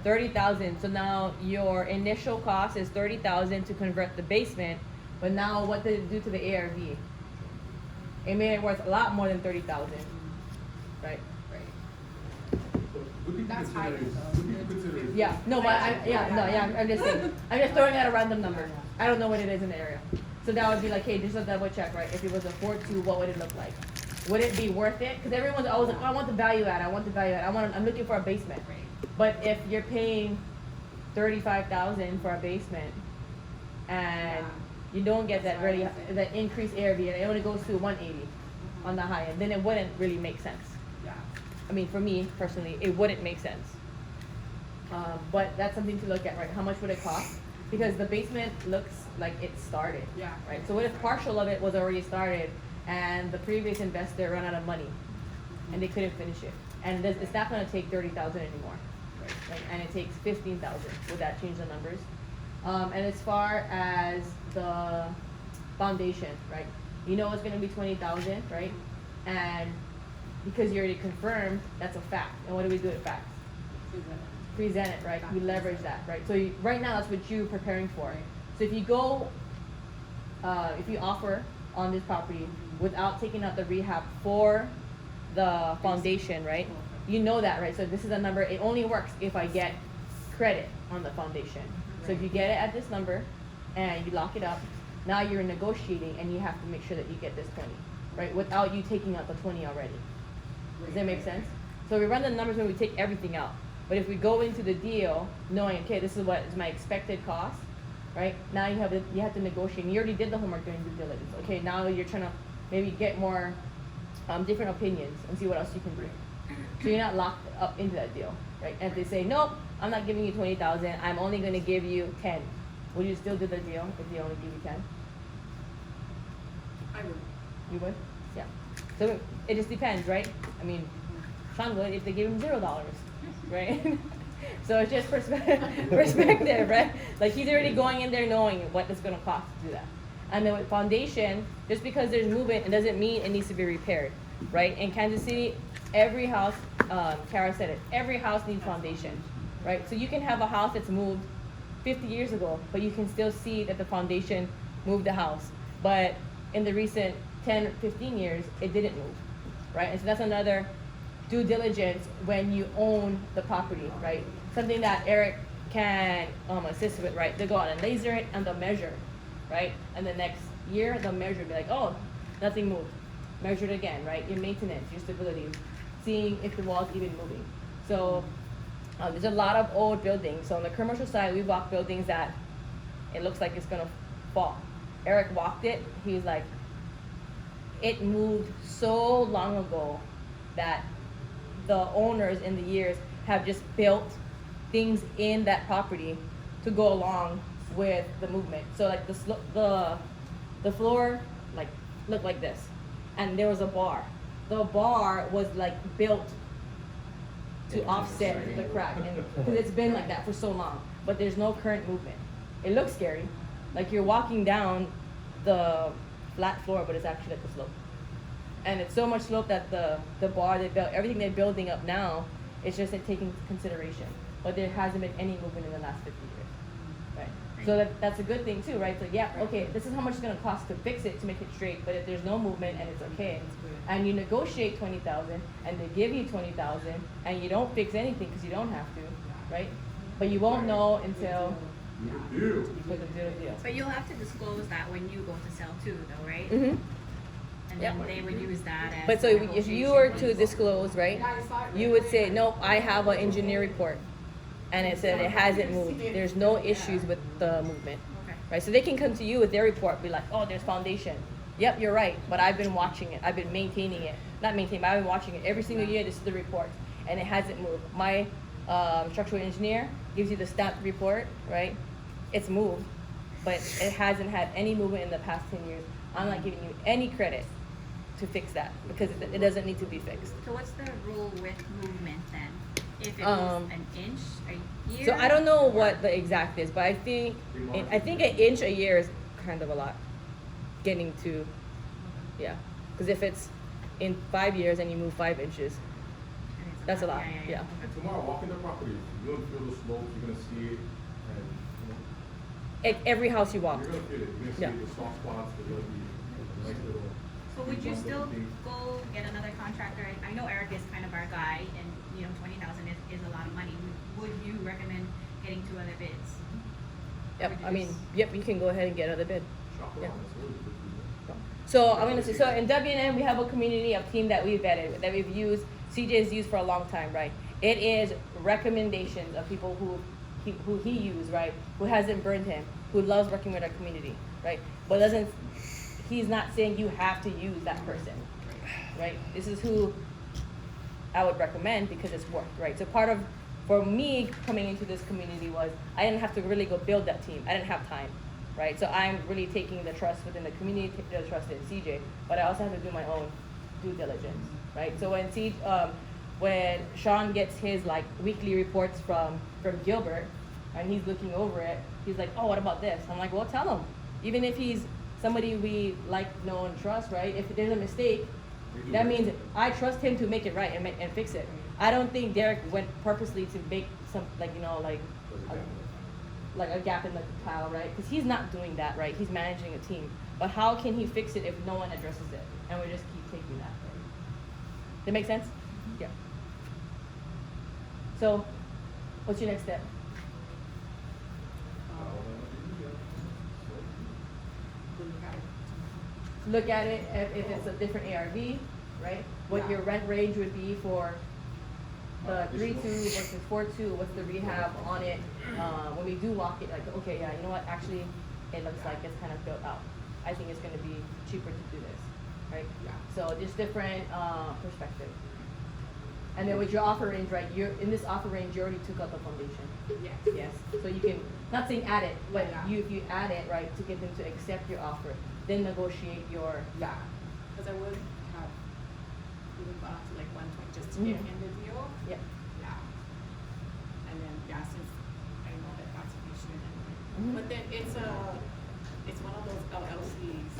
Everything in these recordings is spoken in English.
30,000. So now your initial cost is 30,000 to convert the basement, but now what did it do to the ARV? It made it worth a lot more than 30,000, right? That's high. Yeah, no, but I'm just saying. I'm just throwing out a random number. I don't know what it is in the area. So that would be like, hey, just a double check, right? If it was a 4.2, what would it look like? Would it be worth it? Because everyone's always like, oh, I want the value add. I'm looking for a basement. But if you're paying 35,000 for a basement, and you don't get that really that increased ARV, and it only goes to 180 on the high end, then it wouldn't really make sense. I mean, for me personally, it wouldn't make sense. But that's something to look at, right? How much would it cost? Because the basement looks like it started, right? So what if partial of it was already started, and the previous investor ran out of money, and they couldn't finish it, and it's not going to take 30,000 anymore, right? And it takes 15,000. Would that change the numbers? And as far as the foundation, right? You know it's going to be 20,000, right? And because you already confirmed, that's a fact. And what do we do with facts? Present it, right? We leverage that, right? So right now, that's what you're preparing for. So if you go, if you offer on this property without taking out the rehab for the foundation, right? You know that, right? So this is a number, it only works if I get credit on the foundation. So if you get it at this number and you lock it up, now you're negotiating and you have to make sure that you get this 20, right? Without you taking out the 20 already. Does that make sense? So we run the numbers when we take everything out. But if we go into the deal knowing, okay, this is what is my expected cost, right? Now you have to negotiate. And you already did the homework during due diligence. Okay, now you're trying to maybe get more different opinions and see what else you can do. So you're not locked up into that deal, right? And if they say, nope, I'm not giving you 20,000, I'm only going to give you 10. Would you still do the deal if they only give you 10? I would. You would? Yeah. So it just depends, right? I mean, Sean would if they gave him $0, right? So it's just perspective, right? Like he's already going in there knowing what it's going to cost to do that. And then with foundation, just because there's movement, it doesn't mean it needs to be repaired, right? In Kansas City, every house, Kara said it, every house needs foundation, right? So you can have a house that's moved 50 years ago, but you can still see that the foundation moved the house. But in the recent 10, 15 years, it didn't move, right? And so that's another due diligence when you own the property, right? Something that Eric can assist with, right? They'll go out and laser it and they'll measure, right? And the next year, they'll measure and be like, oh, nothing moved. Measure it again, right? Your maintenance, your stability, seeing if the wall's even moving. So there's a lot of old buildings. So on the commercial side, we walk buildings that it looks like it's gonna fall. Eric walked it, he was like, it moved so long ago that the owners in the years have just built things in that property to go along with the movement. So like the floor like looked like this, and there was a bar. The bar was like built to offset the crack, and because it's been like that for so long, but there's no current movement. It looks scary, like you're walking down the flat floor, but it's actually like a slope. And it's so much slope that the bar they built, everything they're building up now, it's just taking consideration. But there hasn't been any movement in the last 50 years, right? So that's a good thing too, right? So yeah, okay, this is how much it's gonna cost to fix it, to make it straight. But if there's no movement and it's okay, and you negotiate 20,000, and they give you 20,000, and you don't fix anything because you don't have to, right? But you won't know until you put the deal. But you'll have to disclose that when you go to sell too, though, right? Mm-hmm. And then they would use that as. But so if you were to disclose, right, you would say, nope, I have an engineer report, and it said it hasn't moved. There's no issues with the movement, right? So they can come to you with their report, be like, oh, there's foundation. Yep, you're right, but I've been watching it. I've been maintaining it. Not maintaining, but I've been watching it every single year. This is the report, and it hasn't moved. My structural engineer gives you the stamped report, right? It's moved, but it hasn't had any movement in the past 10 years. I'm not giving you any credit to fix that because it doesn't need to be fixed. So what's the rule with movement then? If it was an inch a year? So I don't know what the exact is, but I think an inch a year is kind of a lot. Getting to, yeah, because if it's in 5 years and you move 5 inches, And it's That's a lot, Yeah. yeah. And tomorrow, walking the property, you're gonna feel the slopes, you're gonna see it, and, you know, Every house you walk. you're gonna feel it, you're Yeah. gonna see the soft spots, there's gonna be nice little. So would you bumps still and things. go get another contractor? I know Eric is kind of our guy, and you know 20,000 is a lot of money. Would you recommend getting 2 other bids? Yep, Would you I mean, just- yep, you can go ahead and get another bid. Shop Yeah. around, it's always good to do. So I'm gonna say, so in WNM, we have a community of team that we've vetted, that we've used, CJ's used for a long time, right? It is recommendations of people who he used, right? Who hasn't burned him, who loves working with our community, right? But doesn't, he's not saying you have to use that person, right? This is who I would recommend because it's worked, right? So part of, for me, coming into this community was, I didn't have to really go build that team. I didn't have time, right? So I'm really taking the trust within the community, the trust in CJ, but I also have to do my own due diligence, right? So when Sean gets his like weekly reports from Gilbert, and he's looking over it, he's like, oh, what about this? I'm like, well, tell him. Even if he's somebody we like, know, and trust, right? If there's a mistake, that means I trust him to make it right and fix it. I don't think Derek went purposely to make some, like, you know, like a gap in the tile, right? Because he's not doing that, right? He's managing a team. But how can he fix it if no one addresses it? And we just keep taking that, right? That make sense? Yeah. So, what's your next step? Look at it if it's a different ARV, right? What your rent range would be for the 3.2 versus 4.2, what's the rehab on it? When we do walk it, like, okay, yeah, you know what, actually, it looks like it's kind of built out. I think it's gonna be cheaper to do this, right? Yeah. So just different, perspective. And then with your offer range, right, in this offer range, you already took out the foundation. Yes. Yes, so you can, not saying add it, but Yeah. if you add it, right, to get them to accept your offer, then negotiate your, Yeah, because I would have even gone up to like 1 point just to get Mhm. in the deal. yeah. Yeah. And then, yeah, since I know that that's an issue and Mhm. but then it's one of those LLCs.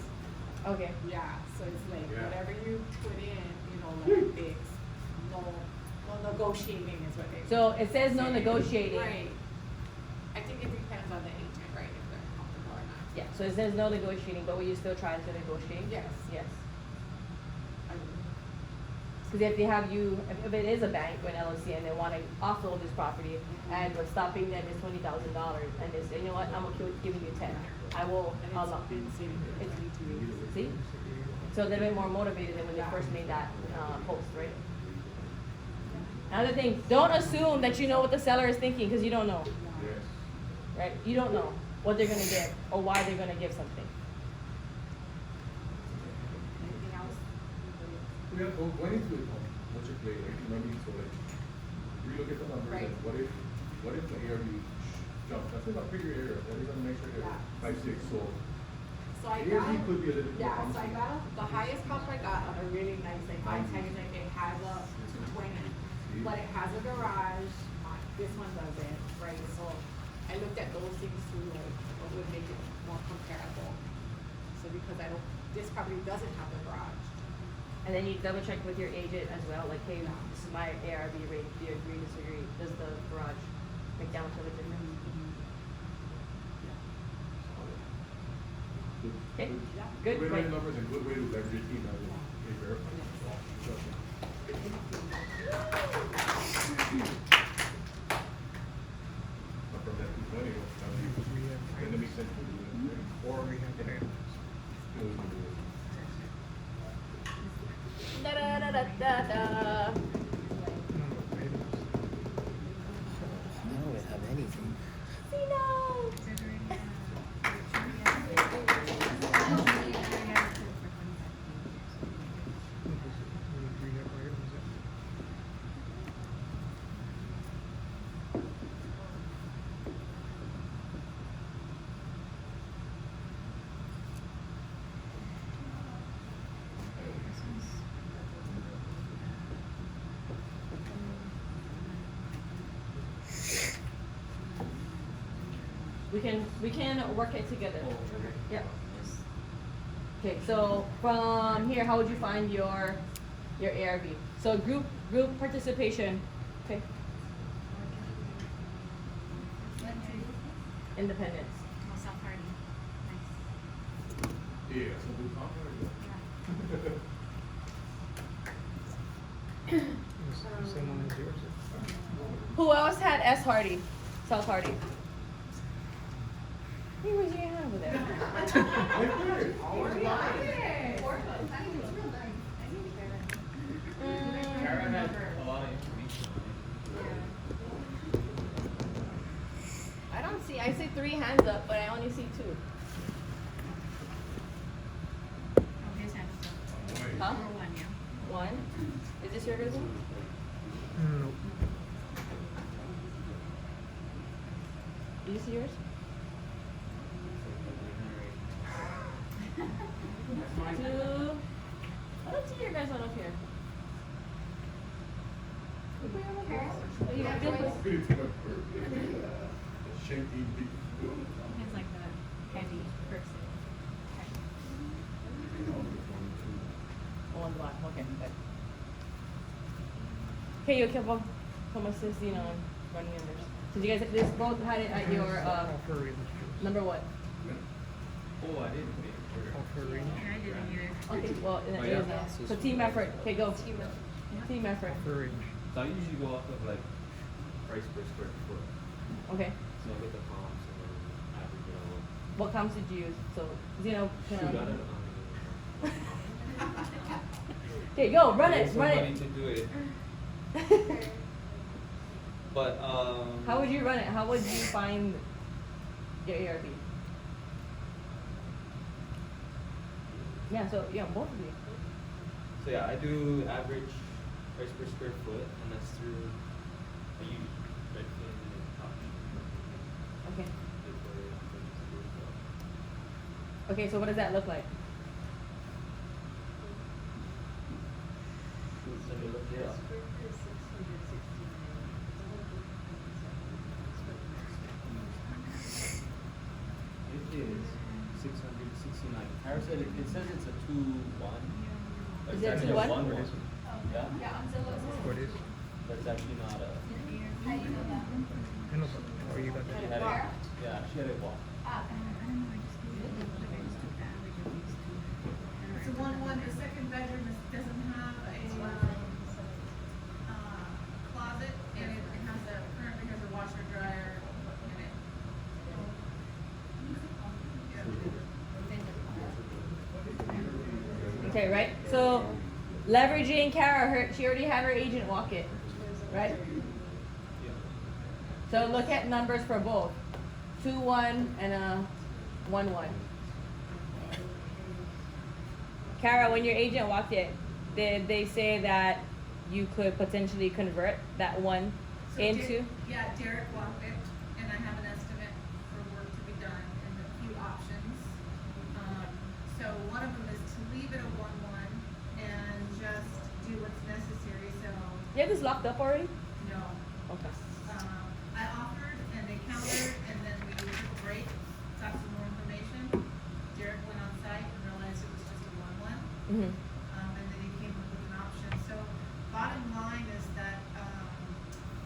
Okay. Yeah, so it's like Yeah. whatever you put in, you know, like it's no negotiating is what they. So it says no say. negotiating. Right. I think it depends on the agent, right, if they're comfortable or not. Yeah, so it says no negotiating, but will you still try to negotiate? Yes. Yes. I would. Because if they have you, if it is a bank or an LLC and they want to offload this property and we're stopping them is $20,000 and they say, you know what, I'm okay with giving you 10. I will, And allow. it's been sitting there It's- 22 years. See? So they're a bit more motivated than when they first made that post, right? Another thing, don't assume that you know what the seller is thinking because you don't know, Yes. right? You don't know what they're gonna give or why they're gonna give something. Anything else? We have, going into it, what's your play, like, you know what I mean, so like, we look at the numbers Right. and what if the ARV jumps, that's in a bigger area, that is gonna make sure that Yeah. 5.6, so. So I ARV got, could be a little bit more yeah, so I promising. got, the highest comp I got on a really nice, like, 510, like, it has a 220, but it has a garage, this one doesn't, right, so I looked at those things too, like, what would make it more comparable. So because this property doesn't have the garage. And then you double check with your agent as well, like, hey, this is my ARV rate, do you agree, disagree? Does the garage make that much of a difference? Okay, good, Good way to great. run numbers and good way to leverage your team, as well. Okay, verify. But from that 220, then it makes sense to do it, right? Or we have to. Da da da da da da. I don't have anything. We can work it together. Yeah. Okay, so from here, how would you find your ARV? So Group participation. Okay. Independence. Oh, South Hardy. Nice. Yeah, so we talk about it. Same one as yours. Who else had S Hardy? South Hardy. Hey, where's your hand over there? Right there. Always lying. Kara had a lot of information I don't see. I see 3 hands up, but I only see 2. Oh, his hand is up. Wait. Huh? Number 1, yeah. 1. Is this your resume? No. Is this yours? That's mine. 2. I don't see your guys one up here. Oh, you got good. Pretty team up for Shanky beat. He's like the heavy person. Oh, on the bottom. Okay, good. Okay, you kept on como se you know, running numbers. So you guys this both had it at your Offer range. number what? Oh, I didn't make sure. Offer range. Yeah, I didn't either. Okay, well it Oh, is yeah. now. So team effort. Okay, go. Team effort. Offer range. So I usually go off of like price per square foot. Okay. So I get the comps and then average it all. What comps did you use? So Zeno Shoot, can I don't know. Okay, go, run I it, need run somebody it. to do it. But How would you run it? How would you find your ARP? Yeah, so yeah, both of you. So yeah, I do average price per square foot, and that's through I use Redfin and Option. Okay. Is where I use it as well. Okay, so what does that look like? Let me look it up. It is 669. Kara said it says it's a 2-1. but Is it's it actually a 2-1? 1-1. What is it? Yeah, What is? but it's actually not a. I know, but where you got She that? had it. Yeah, she had it walk. It's a 1-1, the second bedroom doesn't have a, closet, and it currently has a washer dryer in it. Okay, right? So leveraging Kara, she already had her agent walk it, right? Yeah. So look at numbers for both. 2-1 and a 1-1. Kara, when your agent walked it, did they say that you could potentially convert that one So into? Yeah, Derek walked it, and I have an estimate for work to be done and a few options. So one of them is to leave it a 1-1 and just do what's necessary, so, You have this locked up already? no. Okay. I offered and they countered, and then we took a break, got some more information. Derek went on site and realized it was just a 1-1. Mm-hmm. And then he came up with an option. So bottom line is that,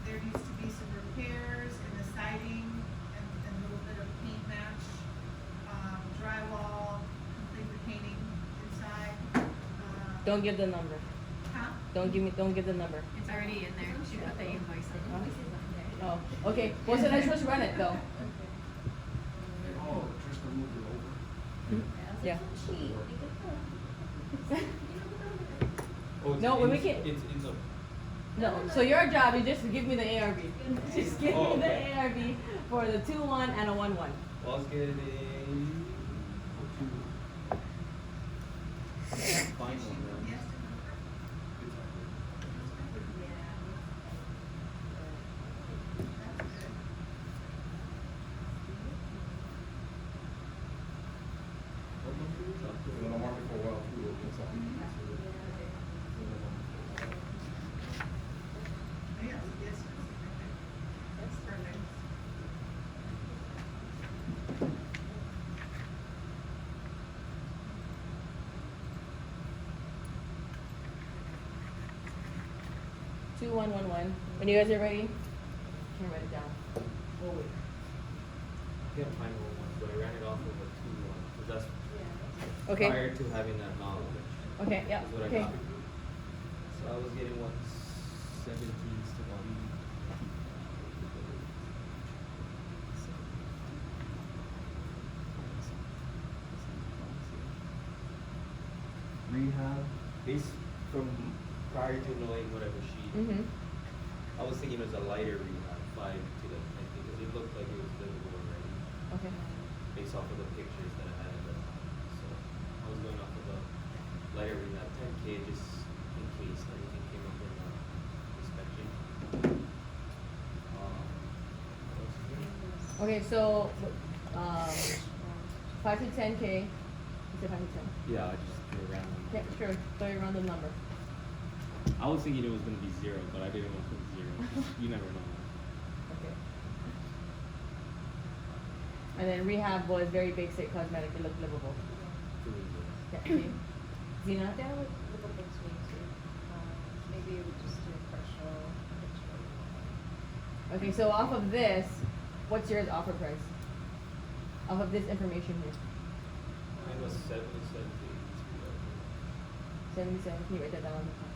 there needs to be some repairs in the siding and a little bit of paint match, drywall, complete the painting inside. Don't give the number. Huh? Don't give the number. It's already in there. She put the invoice Huh? in. Oh, okay. Well, so let's just run it though. Oh, just to move it over. Yeah. Oh, it's No, when we in- can- It's in the. No, so your job is just to give me the ARV. Just give Oh, me the okay. ARV for the 2-1 and a 1-1. I was getting find one now. Yes. What number is that? And then I'll mark it for a while too. It's something. Yes, yes. That's perfect. 2111. When you guys are ready, you can write it down. We'll wait. I can't find one, but I ran it off of a 2-1, because that's Okay. prior to having that knowledge. Okay, yeah, Is what okay. I got. So I was getting what, 17s to 1. Rehab, based from prior to knowing whatever she, Mm-hmm. I was thinking it was a lighter rehab, 5 to the 10, because it looked like it was livable already, Okay. based off of the pictures that I had at the time. So I was going off of a lighter rehab, 10K, just in case anything came up in the inspection. What else is there? Okay, so 5 to 10K. You said 5 to 10. Yeah, I just threw a random. Yeah, sure. Throw your random number. I was thinking it was gonna be 0, but I didn't want to put 0. You never know. Okay. And then rehab was very basic cosmetic. It looked livable. Yeah. See? Zena? That would look a bit sweet too. Maybe we just do a partial picture. Okay, so off of this, what's your offer price? Off of this information here. Mine was 7 to 7 77. Can you write that down on the top?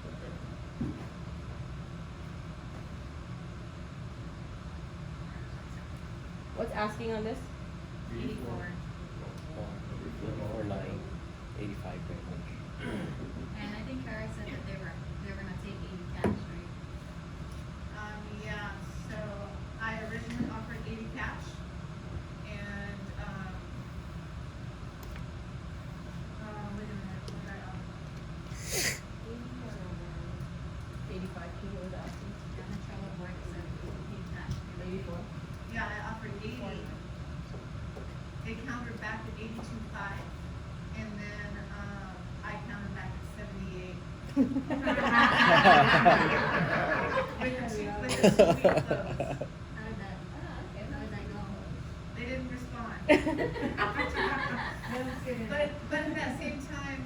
What's asking on this? 84. Or 9, 85 pretty much. And I think Kara said that they were gonna take 80 cash, right? Yeah, so I originally offered 80 cash, and, wait a minute, what did I offer? 85K was asking. And the trouble board said 80 cash. 84. Yeah, I offered 80. They countered back at 82.5, and then, I countered back at 78. With the two-week close. How did that, how did that go? They didn't respond. But at that same time,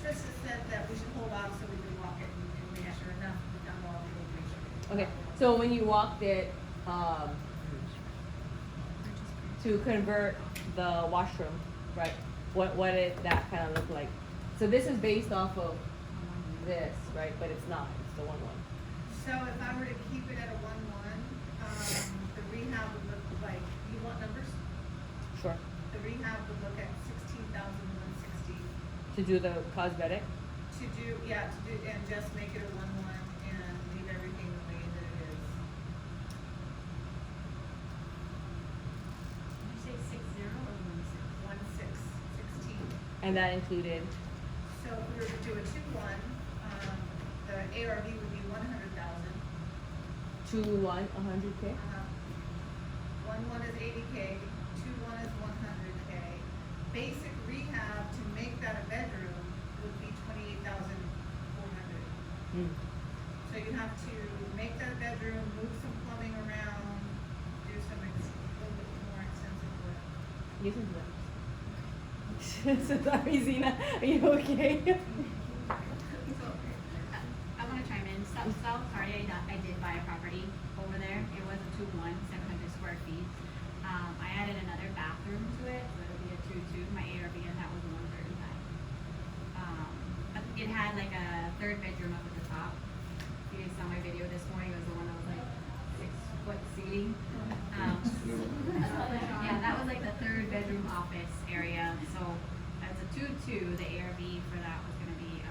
Trista said that we should hold off so we could walk it and make sure enough, we done all the information. Okay, so when you walked it, to convert the washroom, right? What did that kind of look like? So this is based off of this, right? But it's not. It's the 1-1. So if I were to keep it at a 1-1, the rehab would look like, you want numbers? Sure. The rehab would look at 16,160. To do the cosmetic. And just make it a 1-1 and leave everything the way that it is. Did you say 60 or 16? 16. And that included. So if we were to do a 2-1, the ARV would be 100,000. 2-1, 100K. 1-1 is 80K, 2-1 is 100K. Basic rehab to make that a bedroom would be 28,400. Mm. So you have to make that a bedroom, move some plumbing around, do some little bit more extensive work. You can do that. So sorry, Zena. Are you okay? So, I wanna chime in. South Cardi, I did buy a property over there. It was a 2-1, 700 square feet. I added another bathroom to it, so it'll be a 2-2. My ARV and that was 135. But it had like a third bedroom up at the top. You guys saw my video this morning. It was the one that was like 6-foot seating. Yeah, that was like the third bedroom office area. So as a 2-2, the ARV for that was gonna be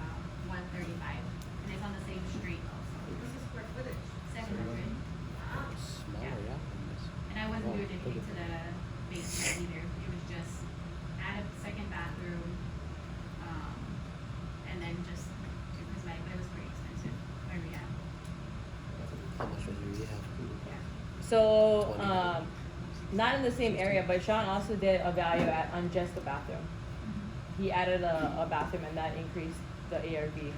135, and it's on the same street also. What's the square footage? 700. Smaller, yeah. And I wasn't Wow, doing anything look to at the basement either. It was just add a second bathroom, and then just do cosmetic, but it was pretty expensive where we at. How much was your rehab? So, not in the same area, but Sean also did a value add on just the bathroom. He added a bathroom and that increased the ARV.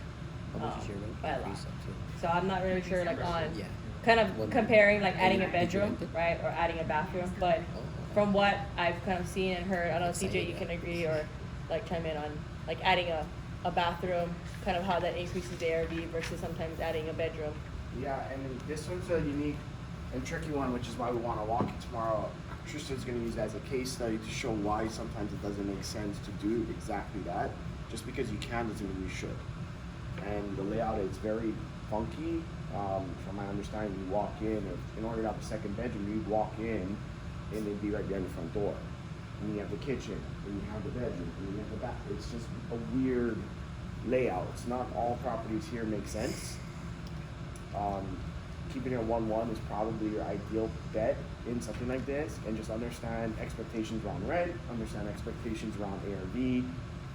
How much is your rent? by a lot. Increase up to? So I'm not really sure like on, Yeah. kind of One- comparing like adding a Did you bedroom, rent it? right, or adding a bathroom, but Oh. from what I've kind of seen and heard, I don't know, Same, CJ, you yeah. can agree or like chime in on, like adding a a bathroom, kind of how that increases the ARV versus sometimes adding a bedroom. Yeah, and then this one's a unique and tricky one, which is why we want to walk it tomorrow. Tristan's going to use it as a case study to show why sometimes it doesn't make sense to do exactly that. Just because you can doesn't mean you should. And the layout is very funky. From my understanding, you walk in order to have a second bedroom, you'd walk in and it'd be right behind the front door. And you have the kitchen, and you have the bedroom, and you have the bath. It's just a weird layout. It's not all properties here make sense. Keeping it 1-1 is probably your ideal bet in something like this, and just understand expectations around rent, understand expectations around ARV.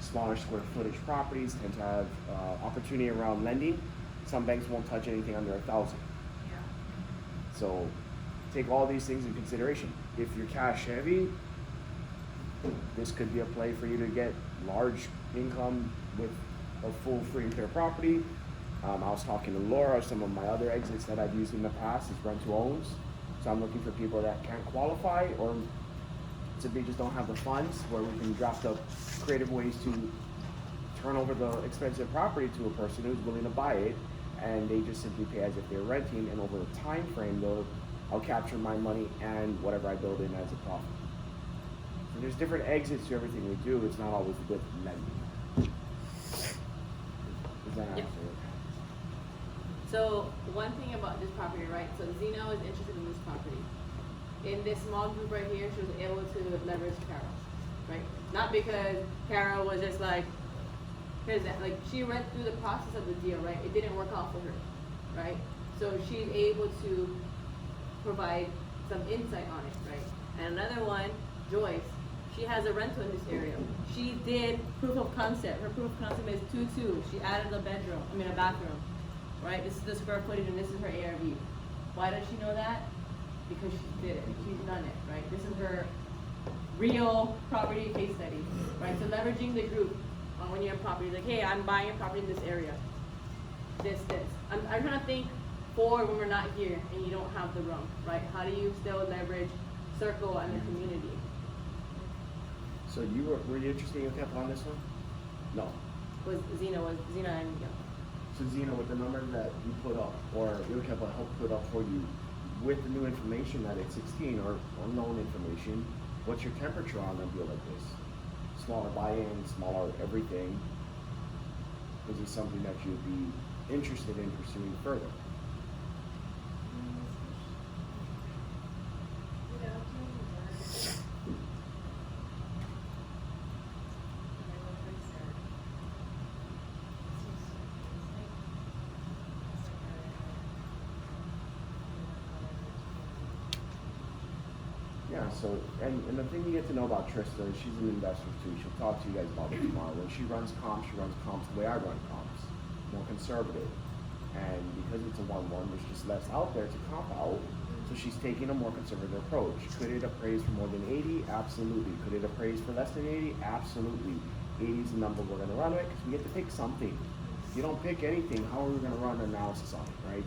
Smaller square footage properties tend to have opportunity around lending. Some banks won't touch anything under 1,000. Yeah. So take all these things in consideration. If you're cash heavy, this could be a play for you to get large income with a full free and clear property. I was talking to Laura, some of my other exits that I've used in the past is rent to owns. So I'm looking for people that can't qualify or simply just don't have the funds, where we can draft up creative ways to turn over the expensive property to a person who's willing to buy it, and they just simply pay as if they're renting, and over a time frame I'll capture my money and whatever I build in as a profit. So there's different exits to everything we do. It's not always with lending. Is that Yep. accurate? So one thing about this property, right? So Zeno is interested in this property. In this small group right here, she was able to leverage Carol, right? Not because Carol was just like, here's that. Like, she went through the process of the deal, right? It didn't work out for her, right? So she's able to provide some insight on it, right? And another one, Joyce, she has a rental in this area. She did proof of concept. Her proof of concept is 2-2. She added a bathroom, right? This is the square footage and this is her ARV. Why does she know that? Because she did it. She's done it, right? This is her real property case study, right? So leveraging the group on when you have property, like, hey, I'm buying a property in this area. This. I'm trying to think for when we're not here and you don't have the room, right? How do you still leverage circle and the community? So were you interested in Kepa on this one? No. Was Zena and Miguel. So Zena, with the number that you put up, or Kepa helped put up for you, with the new information that it's 16 or unknown information, what's your temperature on a deal like this? Smaller buy-in, smaller everything. Is this something that you'd be interested in pursuing further? Yeah, so, and the thing you get to know about Trista is she's an investor too. She'll talk to you guys about it tomorrow. When she runs comps the way I run comps, more conservative. And because it's a 1-1, there's just less out there to comp out. So she's taking a more conservative approach. Could it appraise for more than 80? Absolutely. Could it appraise for less than 80? Absolutely. 80 is the number we're going to run with because we get to pick something. If you don't pick anything, how are we going to run an analysis on it, right?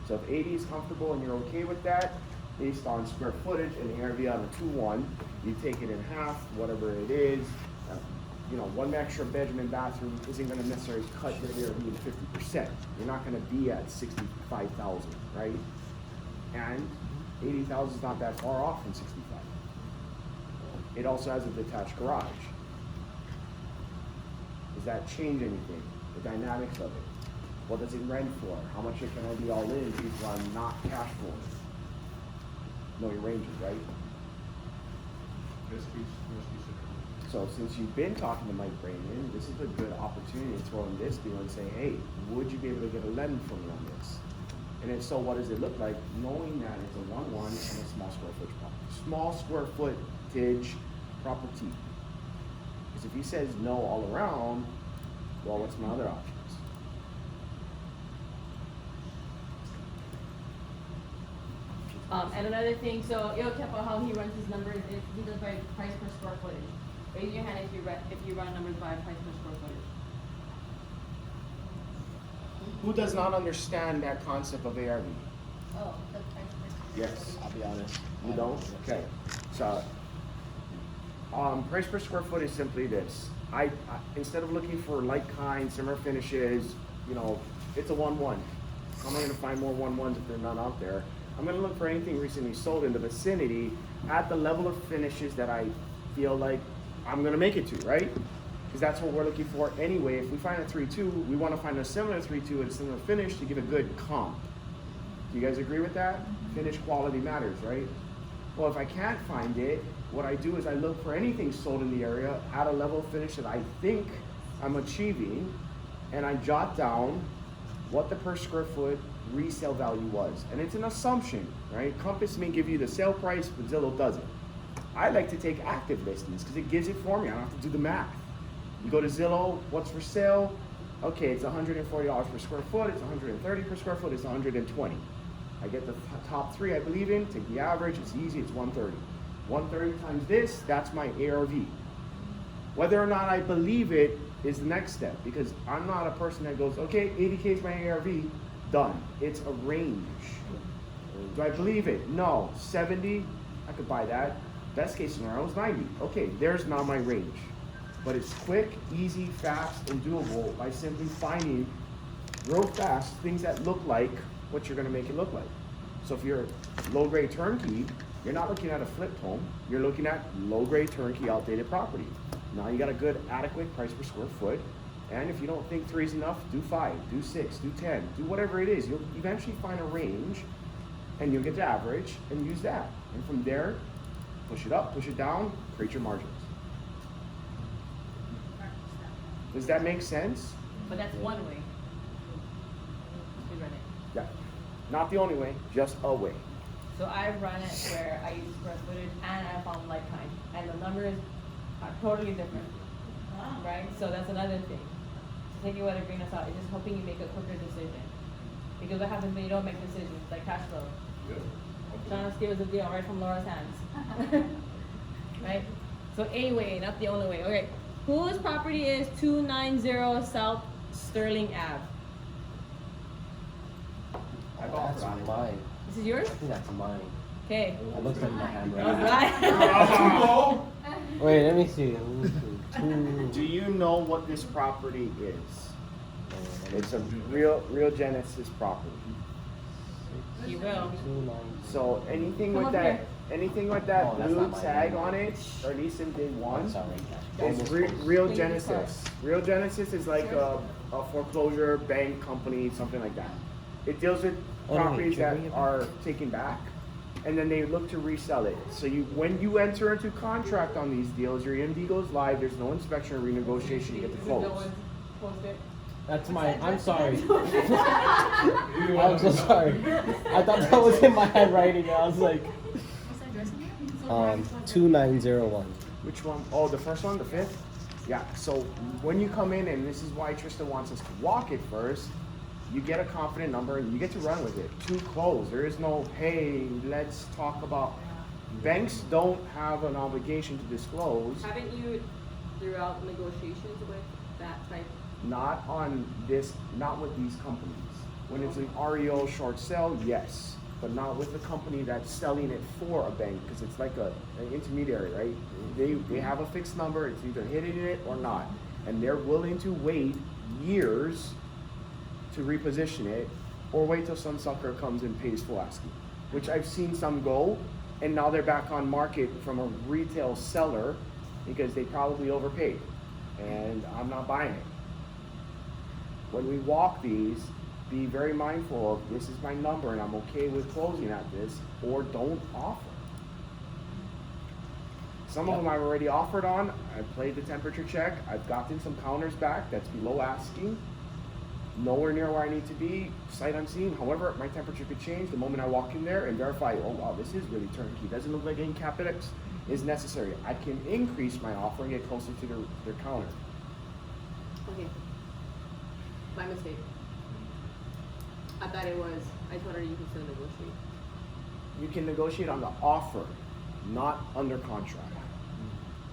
So if 80 is comfortable and you're okay with that, based on square footage and ARV on a 2-1, you take it in half, whatever it is. One extra bedroom and bathroom isn't going to necessarily cut your ARV to 50%. You're not going to be at 65,000, right? And 80,000 is not that far off from 65. It also has a detached garage. Does that change anything? The dynamics of it? What does it rent for? How much it can I be all in? People are not cash flowing. Know your ranges, right? Yes, please. So since you've been talking to Mike Brayman, this is a good opportunity to throw in this deal and say, hey, would you be able to get a lend from me on this? And if so, what does it look like? Knowing that it's a 1-1 and a small square footage property. Small square footage property. Because if he says no all around, well, what's my other options? And another thing, so Il Kepa, how he runs his numbers, he does by price per square footage. Raise your hand if you run numbers by price per square footage. Who does not understand that concept of ARV? Oh, the price per square Yes, footage. I'll be honest. You don't? Okay. So Price per square foot is simply this. I instead of looking for like kind, similar finishes, you know, it's a 1-1. How am I gonna find more 1-1s if they're not out there? I'm gonna look for anything recently sold in the vicinity at the level of finishes that I feel like I'm gonna make it to, right? Because that's what we're looking for anyway. If we find a 3-2, we wanna find a similar 3-2 and a similar finish to give a good comp. Do you guys agree with that? Finish quality matters, right? Well, if I can't find it, what I do is I look for anything sold in the area at a level of finish that I think I'm achieving, and I jot down what the per square foot resale value was. And it's an assumption, right? Compass may give you the sale price, but Zillow doesn't. I like to take active listings because it gives it for me. I don't have to do the math. You go to Zillow, what's for sale? Okay, it's $140 per square foot, it's $130 per square foot, it's $120. I get the top three I believe in, take the average, it's easy, it's 130. 130 times this, that's my ARV. Whether or not I believe it is the next step, because I'm not a person that goes, okay, 80K is my ARV, done. It's a range. Do I believe it? No. 70, I could buy that. Best case scenario is 90. Okay, there's not my range. But it's quick, easy, fast, and doable by simply finding real fast things that look like what you're gonna make it look like. So if you're low-grade turnkey, you're not looking at a flipped home, you're looking at low-grade turnkey outdated property. Now you got a good adequate price per square foot, and if you don't think 3 is enough, do 5, do 6, do 10, do whatever it is. You'll eventually find a range, and you'll get the average, and use that. And from there, push it up, push it down, create your margins. Does that make sense? But that's one way. We run it. Yeah. Not the only way, just a way. So I run it where I use square footage and I found like kind, and the numbers are totally different, right? So that's another thing. So take it with a grain of salt. It's just helping you make a quicker decision. Because what happens when you don't make decisions, like cash flow. Yeah. John steals the deal right from Laura's hands. Right? So a way, not the only way. Okay. Whose property is 290 South Sterling Ave? I've offered on it. Mine. This is yours? I think that's mine. Okay. It looks like my That was handwriting. right. Wait, let me see. Two. Do you know what this property is? It's a real Genesis property. You will. 290. So anything Come with up that, here. anything with that Oh, that's blue not mine. tag on it, or at least in day one, Sorry. is Real Genesis. Real Genesis is like a foreclosure bank company, something like that. It deals with Oh, no, wait, properties can you that bring it back? are taken back, and then they look to resell it. So when you enter into contract on these deals, your EMD goes live. There's no inspection or renegotiation. You get to close. That's mine. I'm sorry. I'm so sorry. I thought that was in my handwriting. I was like, What's the address again? 2901. Which one? Oh, the first one, the 5th? Yeah, so when you come in, and this is why Trista wants us to walk it first, you get a confident number and you get to run with it. To close. There is no, hey, let's talk about. Banks don't have an obligation to disclose. Haven't you throughout negotiations with that type? Not on this, not with these companies. When it's an REO short sale, yes, but not with the company that's selling it for a bank, because it's like an intermediary, right? They have a fixed number, it's either hitting it or not, and they're willing to wait years to reposition it, or wait till some sucker comes and pays full asking, which I've seen some go, and now they're back on market from a retail seller because they probably overpaid, and I'm not buying it. When we walk these, be very mindful of, this is my number and I'm okay with closing at this, or don't offer. Some of them I've already offered on, I've played the temperature check, I've gotten some counters back that's below asking, nowhere near where I need to be, sight unseen. However, my temperature could change the moment I walk in there and verify, oh wow, this is really turnkey. Doesn't look like any CapEx is necessary. I can increase my offer and get closer to their counter. Okay. My mistake. I thought it was, I told her you can still negotiate. You can negotiate on the offer, not under contract.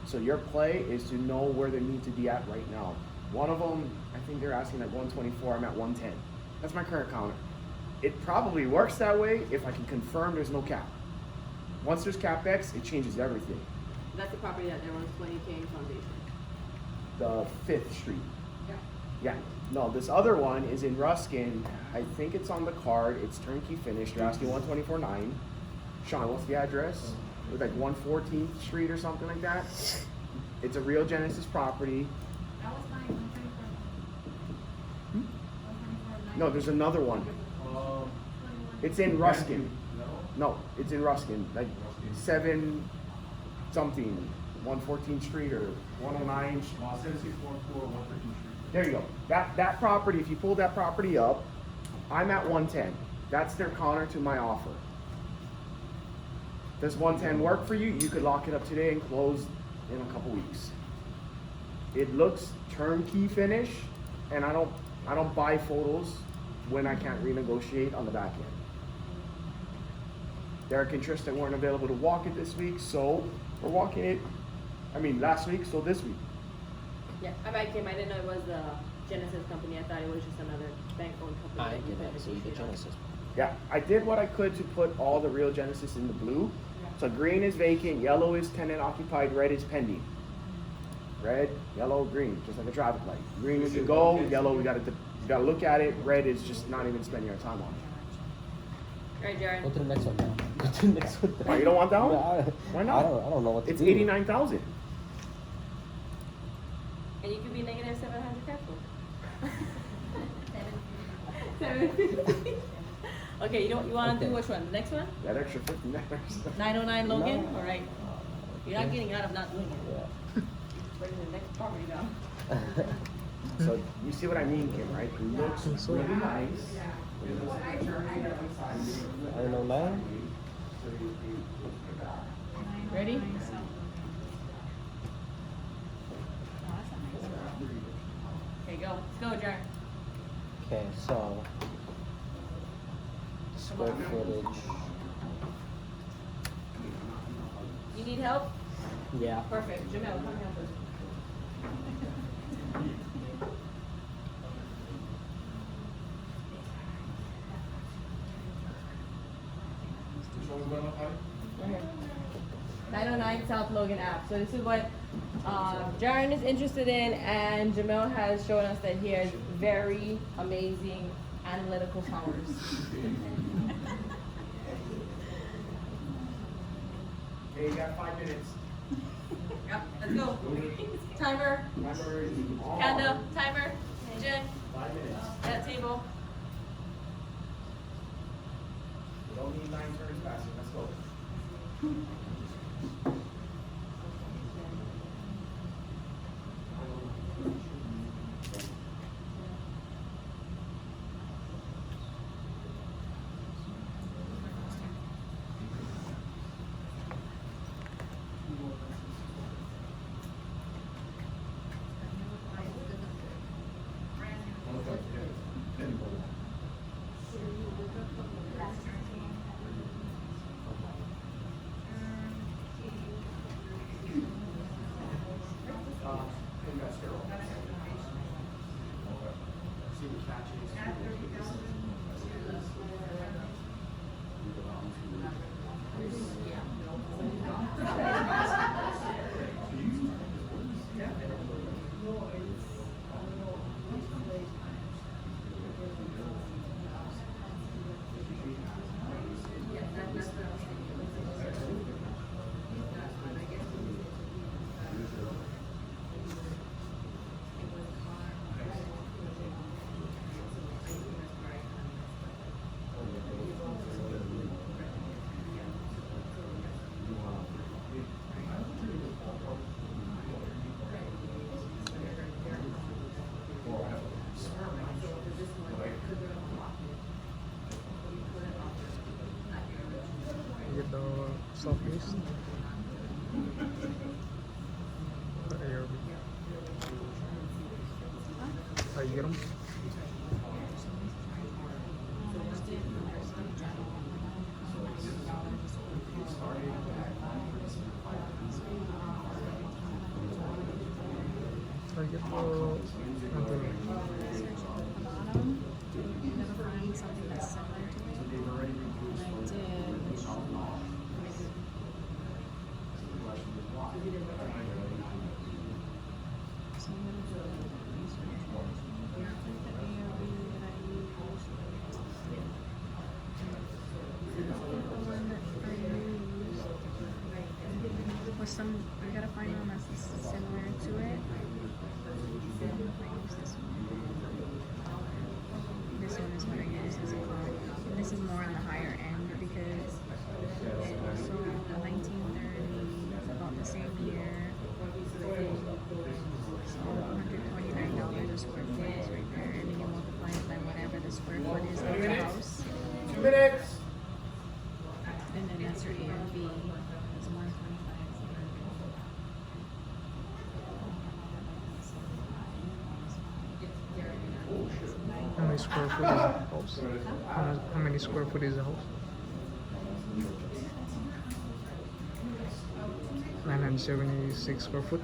So your play is to know where they need to be at right now. One of them, I think they're asking at 124, I'm at 110. That's my current counter. It probably works that way if I can confirm there's no cap. Once there's CapEx, it changes everything. That's the property that there was 20K in foundation. The 5th Street. Yeah. Yeah. No, this other one is in Ruskin. I think it's on the card. It's turnkey finished. They're asking 124.9. Sean, what's the address? It was like 114th Street or something like that. It's a Real Genesis property. That was mine, 124. Hmm? 124, No, there's another one. It's in Ruskin. No, it's in Ruskin. Like 7 something, 114th Street or 109. 7614 113th Street. There you go. That property, if you pull that property up, I'm at 110. That's their counter to my offer. Does 110 work for you? You could lock it up today and close in a couple weeks. It looks turnkey finish, and I don't buy photos when I can't renegotiate on the back end. Derek and Tristan weren't available to walk it this week, so we're walking it. Last week, so this week. Yeah, I didn't know it was the Genesis company. I thought it was just another bank-owned company. I that you did could not see the negotiate on. Genesis. Yeah, I did what I could to put all the Real Genesis in the blue. So green is vacant, yellow is tenant occupied, red is pending. Red, yellow, green, just like a traffic light. Green is to go, yellow we gotta look at it, red is just not even spending our time on it. All right, Jared. Go to the next one now. Go to the next one. Why, you don't want that one? No, Why not? I don't know what to It's do. 89,000. And you could be negative 700 cash flow. 750. Okay, you want to do Okay. which one? The next one? That extra $50. 909 Logan? No. All right. You're not Yeah. getting out of not doing it. Yeah. Bring the next property down. So you see what I mean, Kim, right? It looks really nice. I don't know now. Ready? Okay, go. Let's go, Jared. Okay, so square footage. You need help? Yeah. Perfect. Jamel, come help us. Which one was going up high? Right here. 909 South Logan Ave. So this is what Jaren is interested in, and Jamel has shown us that he has very amazing analytical powers. Okay, you got 5 minutes. Yep, let's go. Timer, Timer is on. Kanda, timer, Jen, 5 minutes. that table. We don't need 9 turns faster. Let's go. See the catches. Get the southeast. The ARB. You get them? I get the Never find something that's similar to it. And I did. for some, we gotta find one that's similar to it. I use this one. This one is what I use as a comp. And this is more on the higher end because it's also a 1930, it's about the same year. So $129 a square foot is right there, and then you multiply it by whatever the square foot is of the house. 2 minutes. And then that's your A and B. It's 125. How many square foot is the house? How many square foot is the house? 976 square foot.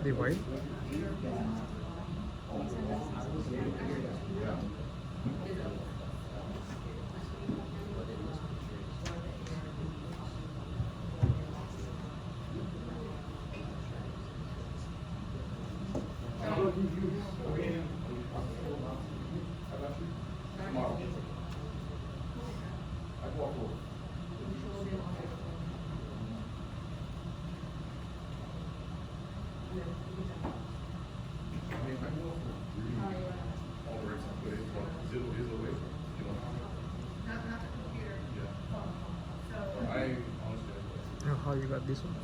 Divide. How you got this one?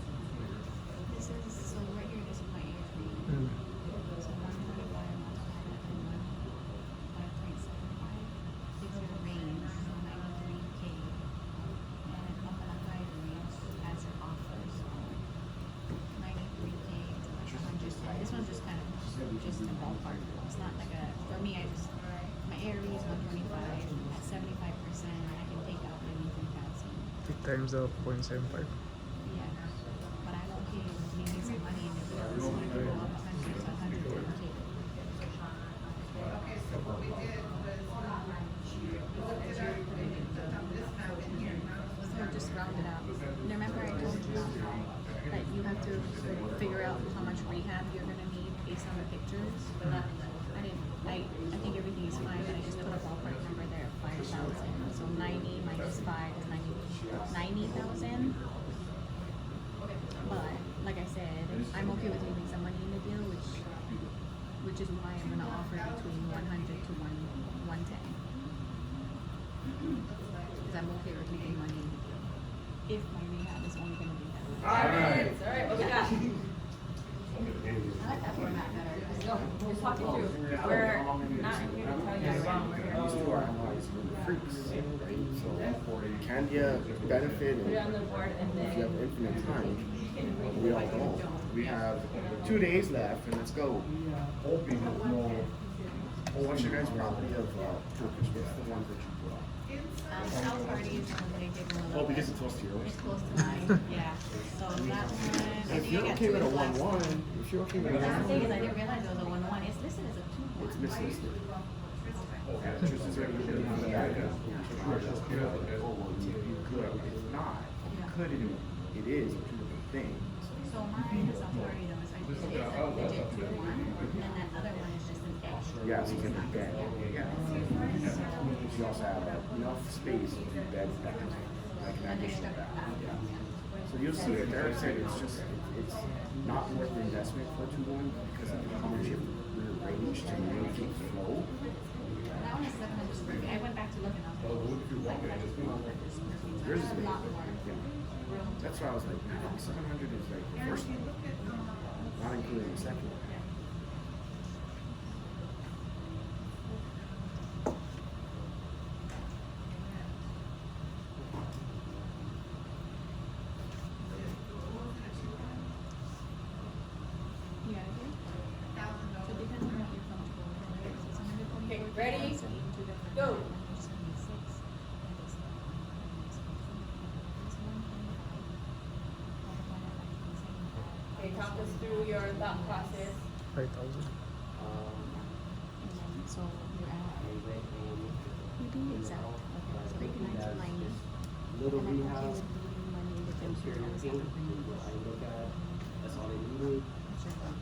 This is, so right here, this is my A3. So 125 multiplied by 5.75 gives you a range of 93K. And up in a high range as an offer, so 93K to like 100. This one's just kind of just a ballpark. It's not like a, for me, my ARV is 125. At 75%, I can take out 93,000. 2 times the 0.75. Yeah, but I'm okay with leaving some money in the bill, so I can go up 100 to 110K. Okay, so what we did was, we looked it up, and we put on this map in here. So just round it out. Remember I told you that you have to figure out how much rehab you're gonna need based on the pictures? I think everything is fine, but I just put a ballpark number there of 5,000. So 90 minus 5 is 90,000. But like I said, I'm okay with leaving some money in the deal, which is why I'm gonna offer between 100 to 110. Because I'm okay with leaving money in the deal. If my rehab is only gonna be that much. 5 minutes. All right, what we got? I like that format better. Go. Just talk it through. We're not here to tell you you're wrong. We're here These two are analyzed freaks, right? So can you benefit to put it on the board and if you have then. infinite time? We all don't. We have 2 days left, and let's go. Hoping there's no. Well, what's your guys' property of Turkish? What's the ones that you put on? South Party is when they did one of Oh, the- because it's close to yours. It's close to mine, yeah. So that one, I If think you're I got okay two with a in the last 1-1, one. if you're okay with a That's the thing is I 1-1, didn't realize it was a 1-1. It's listed as a 2-1. it's mislisted. Okay. Tristan's already looking at the back. Oh, well, you could. It's not. You couldn't. It is two different things. So mine is South Party though, is I did it as a digit 2-1, and that other one is just an extra. Yeah, so you can bed. You also have enough space to do beds back, like an additional bath. Yeah. So you'll see it. Derek said it's just, it's not worth the investment for 2-1 because of how much you have to rearrange to make it flow. That one is 700 square feet. I went back to look and I was like, Yours is a big. lot more. Yeah. That's why I was like, 700 is like the first one, not including the second one. Yeah, I agree. So it depends on what you're comfortable with. It's 124. Okay, ready? So each two different Go. ones, 176, and this one, 126. This one, 25. Multiply that by 275. Okay, talk us through your thought process. 5,000. And then, so you're at, you do exact, okay, so 89 to 90. Little And I'm okay rehab, with leaving money in the interior picture as paint, a range. what I look at, that's all I need. What's your thoughts?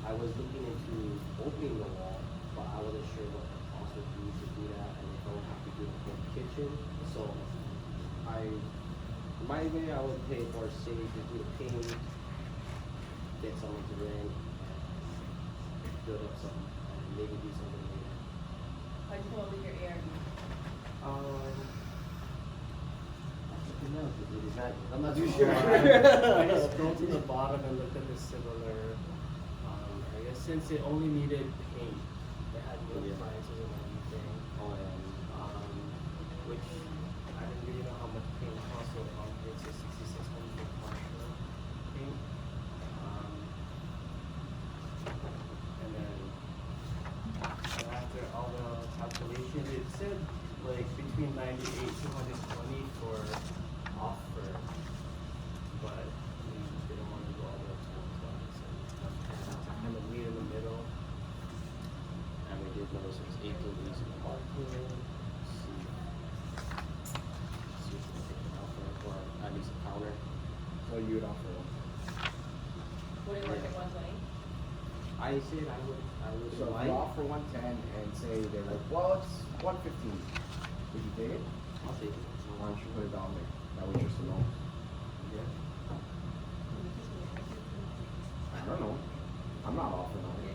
I was looking into opening the wall, but I wasn't sure what the cost would be to do that, and if I would have to do the whole kitchen. So I my way, I would pay more safe to do the paint, get someone to rent, and build up something, and maybe do something later. How'd you come up with your ARV? Something else to do design. I'm not too sure. I just go to the bottom and look at the similar areas. Since it only needed paint, it had no appliances and everything. Which I didn't really know how much paint cost, so it's a 6,600 commercial paint. And then after all the calculations, it said like between 98 to 120 for offer, but we didn't want to go all the way to 120, so kind of meet in the middle. And we did notice it was 8 degrees in the parking. See if we can take an offer or at least a counter. So you would offer one. Would it work at 120? I said I would So if like. you offer 110 and say they're like, well, it's 115, would you take it? I'll take it. Why don't you put it down there? That was just a no. Yeah. I don't know. I'm not offering on it.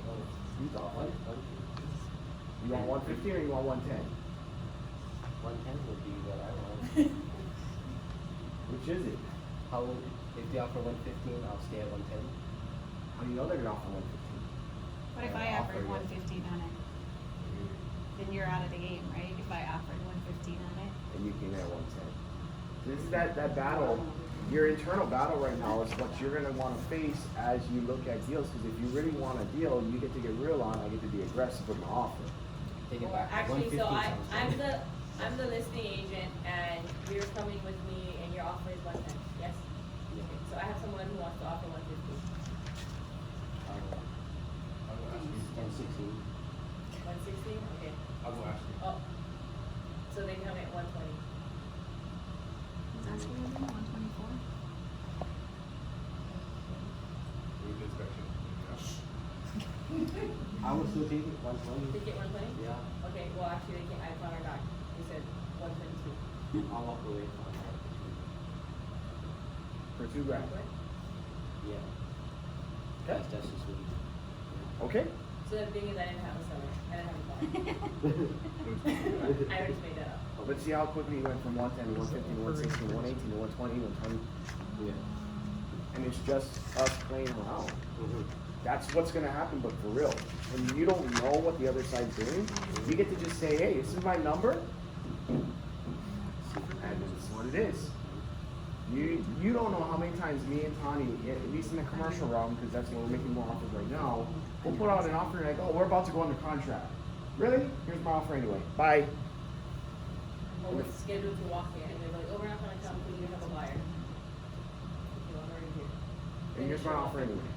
He's offering. You want 115 or you want 110? 110 would be what I want. Which is it? How would, if they offer 115, I'll stay at 110. How do you know they're gonna offer 115? What if I offered 115 on it? Then you're out of the game, right? If I offered 115 on it? And you can get 110. This is that battle. Your internal battle right now is what you're gonna want to face as you look at deals. Because if you really want a deal, you get to get real on. I get to be aggressive with my offer. Take it Or back. actually, so 115 sounds I'm the listing agent, and you're coming with me, and your offer is 110. Yes. Yeah. Okay, so I have someone who wants to offer 150. I'm gonna ask you. 116. 160. Okay. I'm gonna ask you. Oh. So they come at 120. Is that what you're doing, 124? With the inspection. I would still take it 120. They get 120. Yeah. Okay. Well, actually, they can't. I found our doc. He said 122. I'll walk away from that. For $2 grand. Yeah. Okay. That's just what. Okay. So the thing is, I didn't have a seller. I didn't have a buyer. I already made that up. Let's see how quickly you went from 110 to 115 to 116 to 118 to 120 120. Yeah. And it's just us playing around. Mm-hmm. That's what's gonna happen, but for real. When you don't know what the other side's doing, you get to just say, hey, this is my number. And it's what it is. You don't know how many times me and Tani, at least in the commercial realm, because that's where we're making more offers right now, we'll put out an offer and like, oh, we're about to go under contract. Really? Here's my offer anyway. Bye. Or we're scheduled to walk in, and they're like, oh, we're not gonna come because we have a buyer. Okay, well, I'm already here. And here's my offer anyway.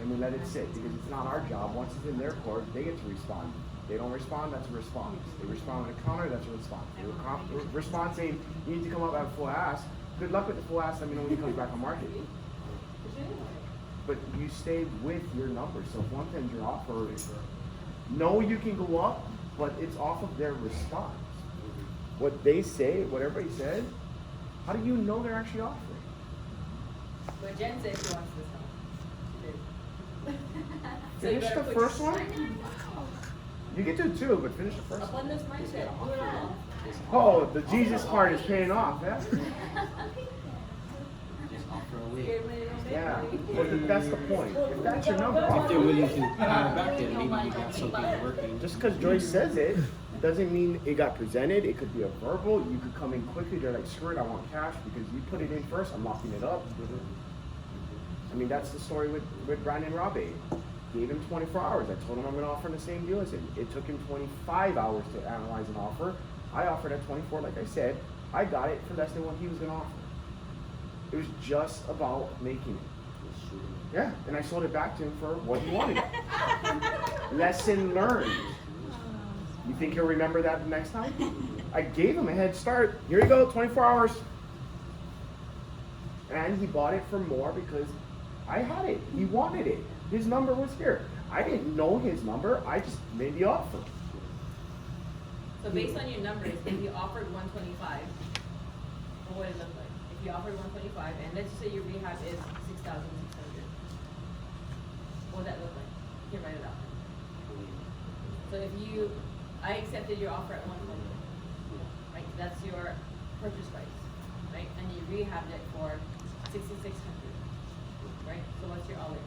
And we let it sit because it's not our job. Once it's in their court, they get to respond. They don't respond, that's a response. They respond with a counter, that's a response. They respond saying, you need to come up at full ask. Good luck with the full ask, let me know when you come back on market. But you stayed with your number, so if 110's your offer, no, you can go up, but it's off of their response. What they say, what everybody said, how do you know they're actually offering? But Jen said she wants this house. She did. So you Finish better the put first one? You get to two, but finish the first one. abundance mindset. Do it all. Oh, the Jesus part is paying off, yeah? Just offer away. Scared when they don't make Yeah, money. but that's the point. If that's your number, If they're offer. willing to pay back, then maybe you got something working. Just because Joyce says it, doesn't mean it got presented. It could be a verbal. You could come in quickly. They're like, screw it, I want cash because you put it in first. I'm locking it up. I mean, that's the story with Brandon Rabe. Gave him 24 hours. I told him I'm going to offer the same deal as him. It took him 25 hours to analyze an offer. I offered at 24, like I said. I got it for less than what he was going to offer. It was just about making it. Yeah, and I sold it back to him for what he wanted. Lesson learned. You think he'll remember that the next time? I gave him a head start. Here you go, 24 hours. And he bought it for more because I had it. He wanted it. His number was here. I didn't know his number. I just made the offer. So based on your numbers, if you offered 125, what would it look like? If you offered 125, and let's just say your rehab is 6,600. What would that look like? You can write it out. So if I accepted your offer at 120, right? That's your purchase price, right? And you rehabbed it for 6,600, right? So what's your all-in?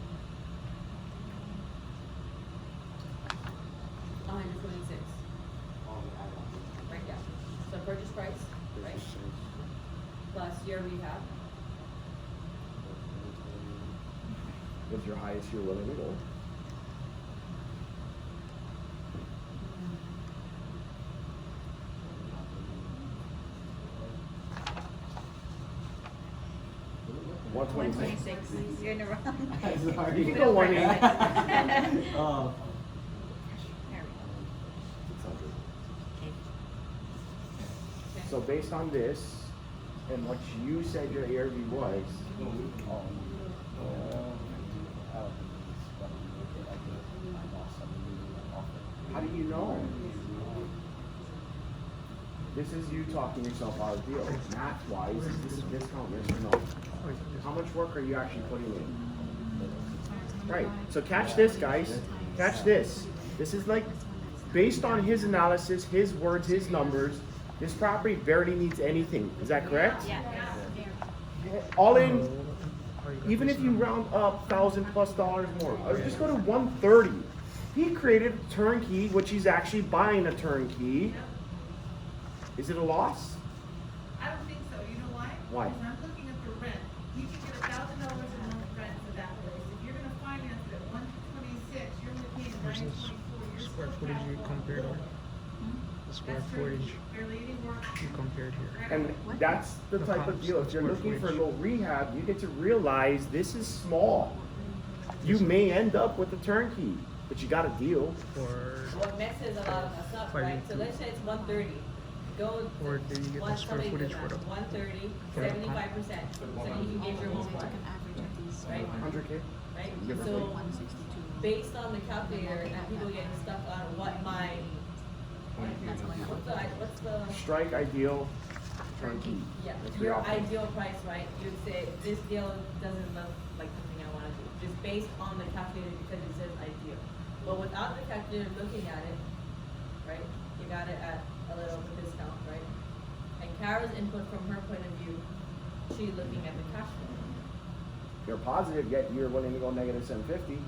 126. Right, yeah. So purchase price, right? Plus your rehab. What's your highest you're willing to go? One 126. You're in the wrong. You can go 180. Oh. There we go. So based on this, and what you said your ARV was, how do you know? This is you talking yourself out of deal. Math-wise, is this a discount, yes or no? How much work are you actually putting in? Right, so catch this, guys. Catch this. This is like, based on his analysis, his words, his numbers, this property barely needs anything. Is that correct? Yeah. All in, even if you round up $1,000+ more, or just go to 130. He created a turnkey, which he's actually buying a turnkey. Is it a loss? I don't think so, you know why? Why? Because I'm looking at the rent, you can get $1,000 a month rent for that place, if you're gonna finance it at 126, you're only paying Versus 924, you're square still footage you cash compared flow. here. The square That's footage barely any work. you compared here. And that's the type of deal. If you're looking for low rehab, you get to realize this is small. You may end up with a turnkey, but you got a deal. Or What messes a lot of us up, right? So let's say it's 130. Go Or do you get the square footage for the 130, for the 75%. So you can get your home Took for an average of these. right? 100K? Right? Give or So take. 162. based on the calculator and people getting stuck on what my, That's all I got. what's the, Strike, ideal, turnkey. yeah, That's the your option. ideal price, right? You'd say this deal doesn't look like something I wanna do, just based on the calculator because it says ideal. But without the calculator looking at it, right, you got it at a little bit discount, right? And Kara's input from her point of view, she's looking at the cash flow. You're positive, yet you're willing to go negative 750.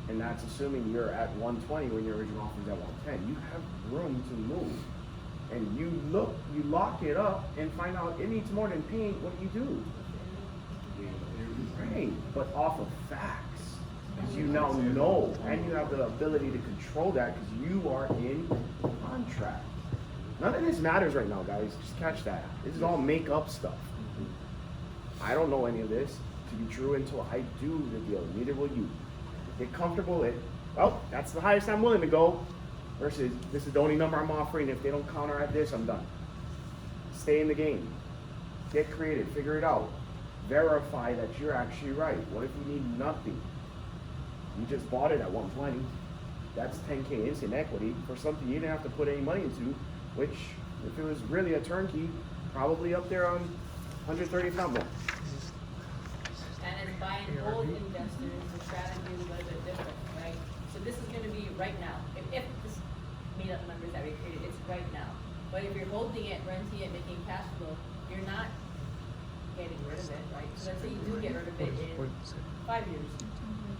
And that's assuming you're at 120 when your original offer is at 110. You have room to move. And you lock it up and find out it needs more than paint, what do you do? Right, but off of facts. Because you now know, and you have the ability to control that because you are in contract. None of this matters right now, guys. Just catch that. This is all make-up stuff. I don't know any of this to be true until I do the deal. Neither will you. Get comfortable with, well, that's the highest I'm willing to go, versus this is the only number I'm offering. If they don't counter at this, I'm done. Stay in the game. Get creative. Figure it out. Verify that you're actually right. What if you need nothing? You just bought it at 120. That's 10K instant equity for something you didn't have to put any money into, which, if it was really a turnkey, probably up there on 130, if not more. And as buying old investors, the strategy is a little bit different, right? So this is gonna be right now. If this made up numbers that we created, it's right now. But if you're holding it, renting it, making cash flow, you're not getting rid of it, right? So let's say you do get rid of it in 5 years,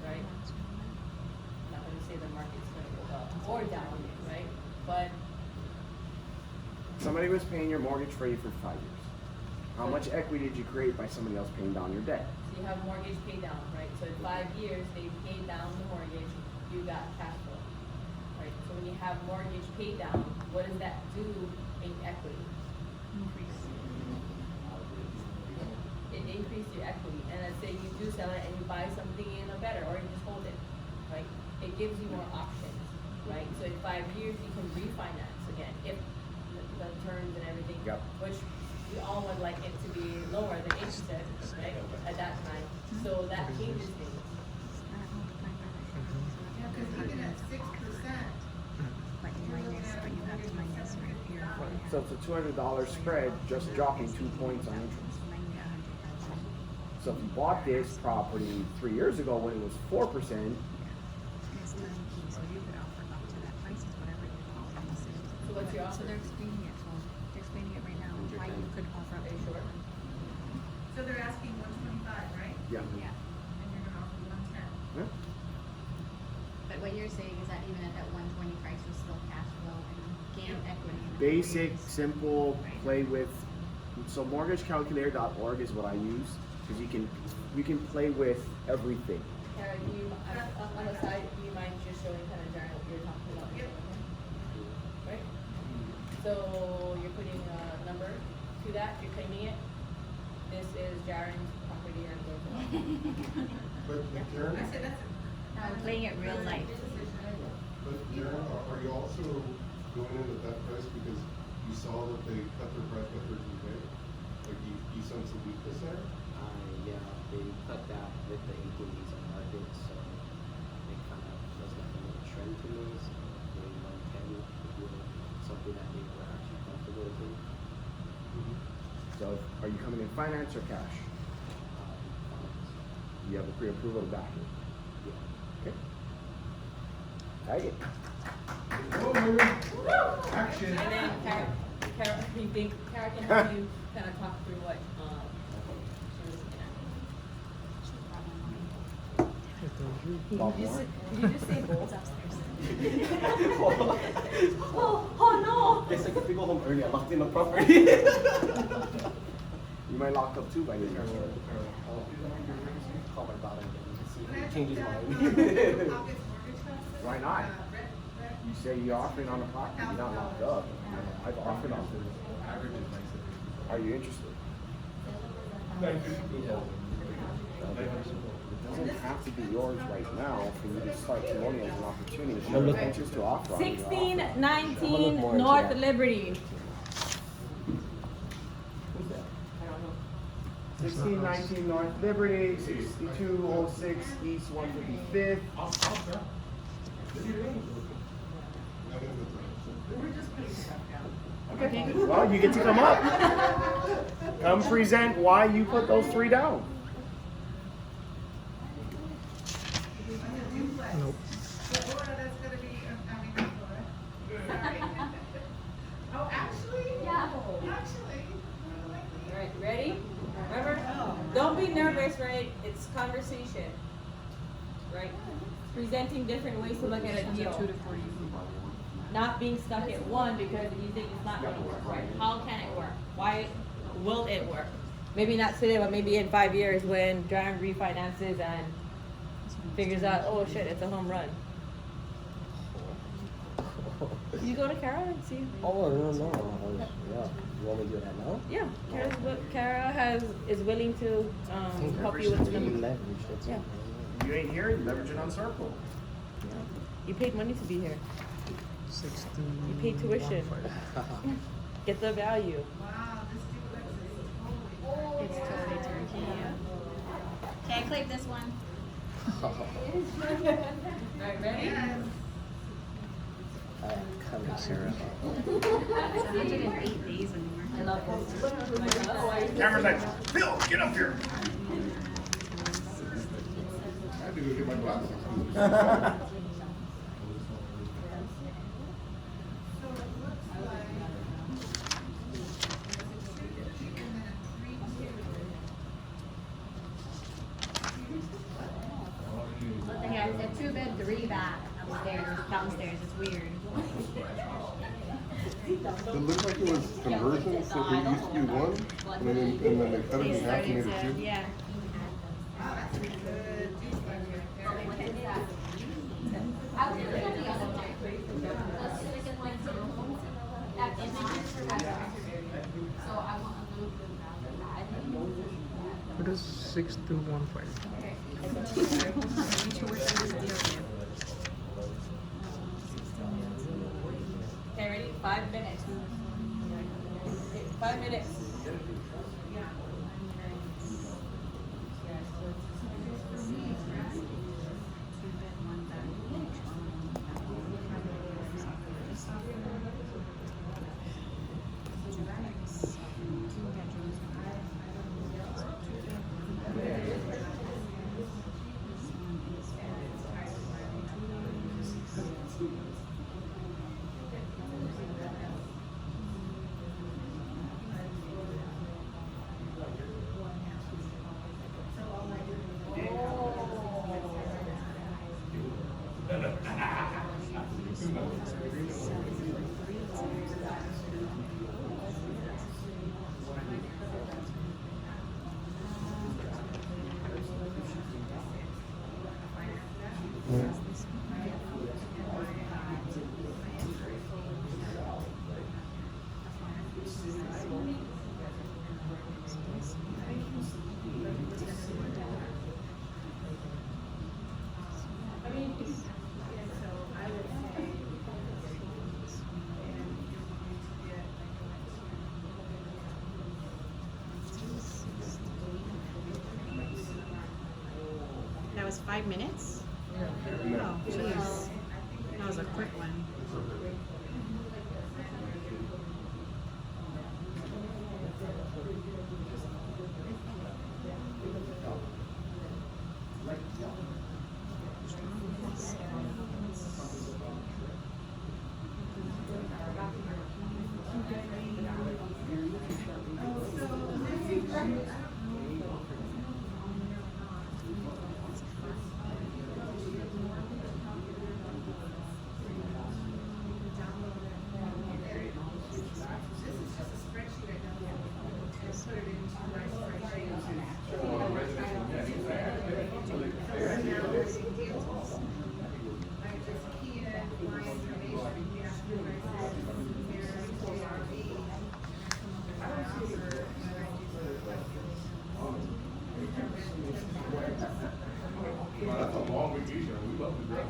right? I'm not gonna say the market's gonna go up or down, right? But Somebody was paying your mortgage for you for 5 years. How much equity did you create by somebody else paying down your debt? so you have mortgage pay down, right? So in 5 years, they paid down the mortgage, you got cash flow, right? So when you have mortgage pay down, what does that do in equity? It increases your equity, and let's say you do sell it and you buy something in a better, or you just hold it, right? It gives you more options, right? So in 5 years, you can refinance again, if the terms and everything, Yep. which we all would like it to be lower than 8%, right, at that time. So that changes things. Yeah, because even at 6%, But you minus, but you have to minus right here. So it's a $200 spread, just dropping 2 points on interest. So if you bought this property 3 years ago when it was 4%, It's 9 keys, so you could offer up to that price, is whatever your policy is. So what's your So offer? they're explaining it, so they're explaining it right now, why you could offer up. Are you sure? So they're asking 125, right? yeah. Yeah, And you're gonna offer 110. Yeah. but what you're saying is that even at that 120 price, you'll still cash flow and gain equity. in the Basic, properties. simple, play with. So mortgagecalculator.org is what I use because you can play with everything. Kara, do you, on the side, do you mind just showing kind of Darren what you're talking about? Yep. Right? So you're putting a number to that, you're claiming it. This is Jaren's property and goes on. But Karen, I said that's. I'm playing it real life. but Karen, are you also going in at that price because you saw that they cut their price by 13K? Like you sense a weakness there? Yeah, they cut that with the 18 days on market, so it kind of was like a little trend to me. So maybe 110 would be something that they were actually comfortable with. So are you coming in finance or cash? You have a pre-approval to back it. Yeah. Okay. Tag it. Oh, baby. Action. And then Kara, you think Kara can help you kind of talk through what, she was looking at? I told you. Did you just say both? Oh Guess I could go home early. I locked in the property. You might lock up too by the next year. Call my daughter and see Can I if he changes put that, mind. August mortgage house? Why not? You say you're offering on a property, you're not locked up. I've offered on it. Average is nice. Are you interested? It doesn't have to be yours right now for you to start promoting as an opportunity. If you're anxious to offer on it, you're offering. 1619 more into North that. Liberty. Who's that? I don't know. 1619 North Liberty, 6206 East 155th. Okay. Well, you get to come up. Come present why you put those 3 down. Nope. Florida, that's gonna be, I mean, not Florida. Sorry. Oh, actually? Yeah. Actually. All right, ready? Remember, don't be nervous, right? It's conversation, right? Presenting different ways to look at a deal. Not being stuck at one because you think it's not gonna work, right? How can it work? Why will it work? Maybe not today, but maybe in 5 years when John refinances and figures out, oh shit, it's a home run. You go to Kara and see. Oh, no. Yeah. You want me to do that now? Yeah, Kara is willing to help you with the numbers. Leverage, that's Yeah. it. You ain't here, you leverage it on Circle. You paid money to be here. 16. You paid tuition. Get the value. Wow, this duplex is totally. It's totally turnkey, yeah. Can I claim this one? Alright, ready? Yes. Sarah. It's 108 days anymore. I love this. Camera's like, Phil, get up here. I had to go get my glasses. So it looks like. And then a 3-2. Yeah, it's a 2-bed, 3-bath upstairs, downstairs. It's weird. It looked like it was conversion, so it used to be 1, and then they cut it in half and made it 2. Yeah. Wow, that's a good duplex right there. It is 6215. Okay, ready? 5 minutes. Okay, 5 minutes. was 5 minutes? Oh, jeez. That was a quick one. Well, that's a long vacation. We love to drive.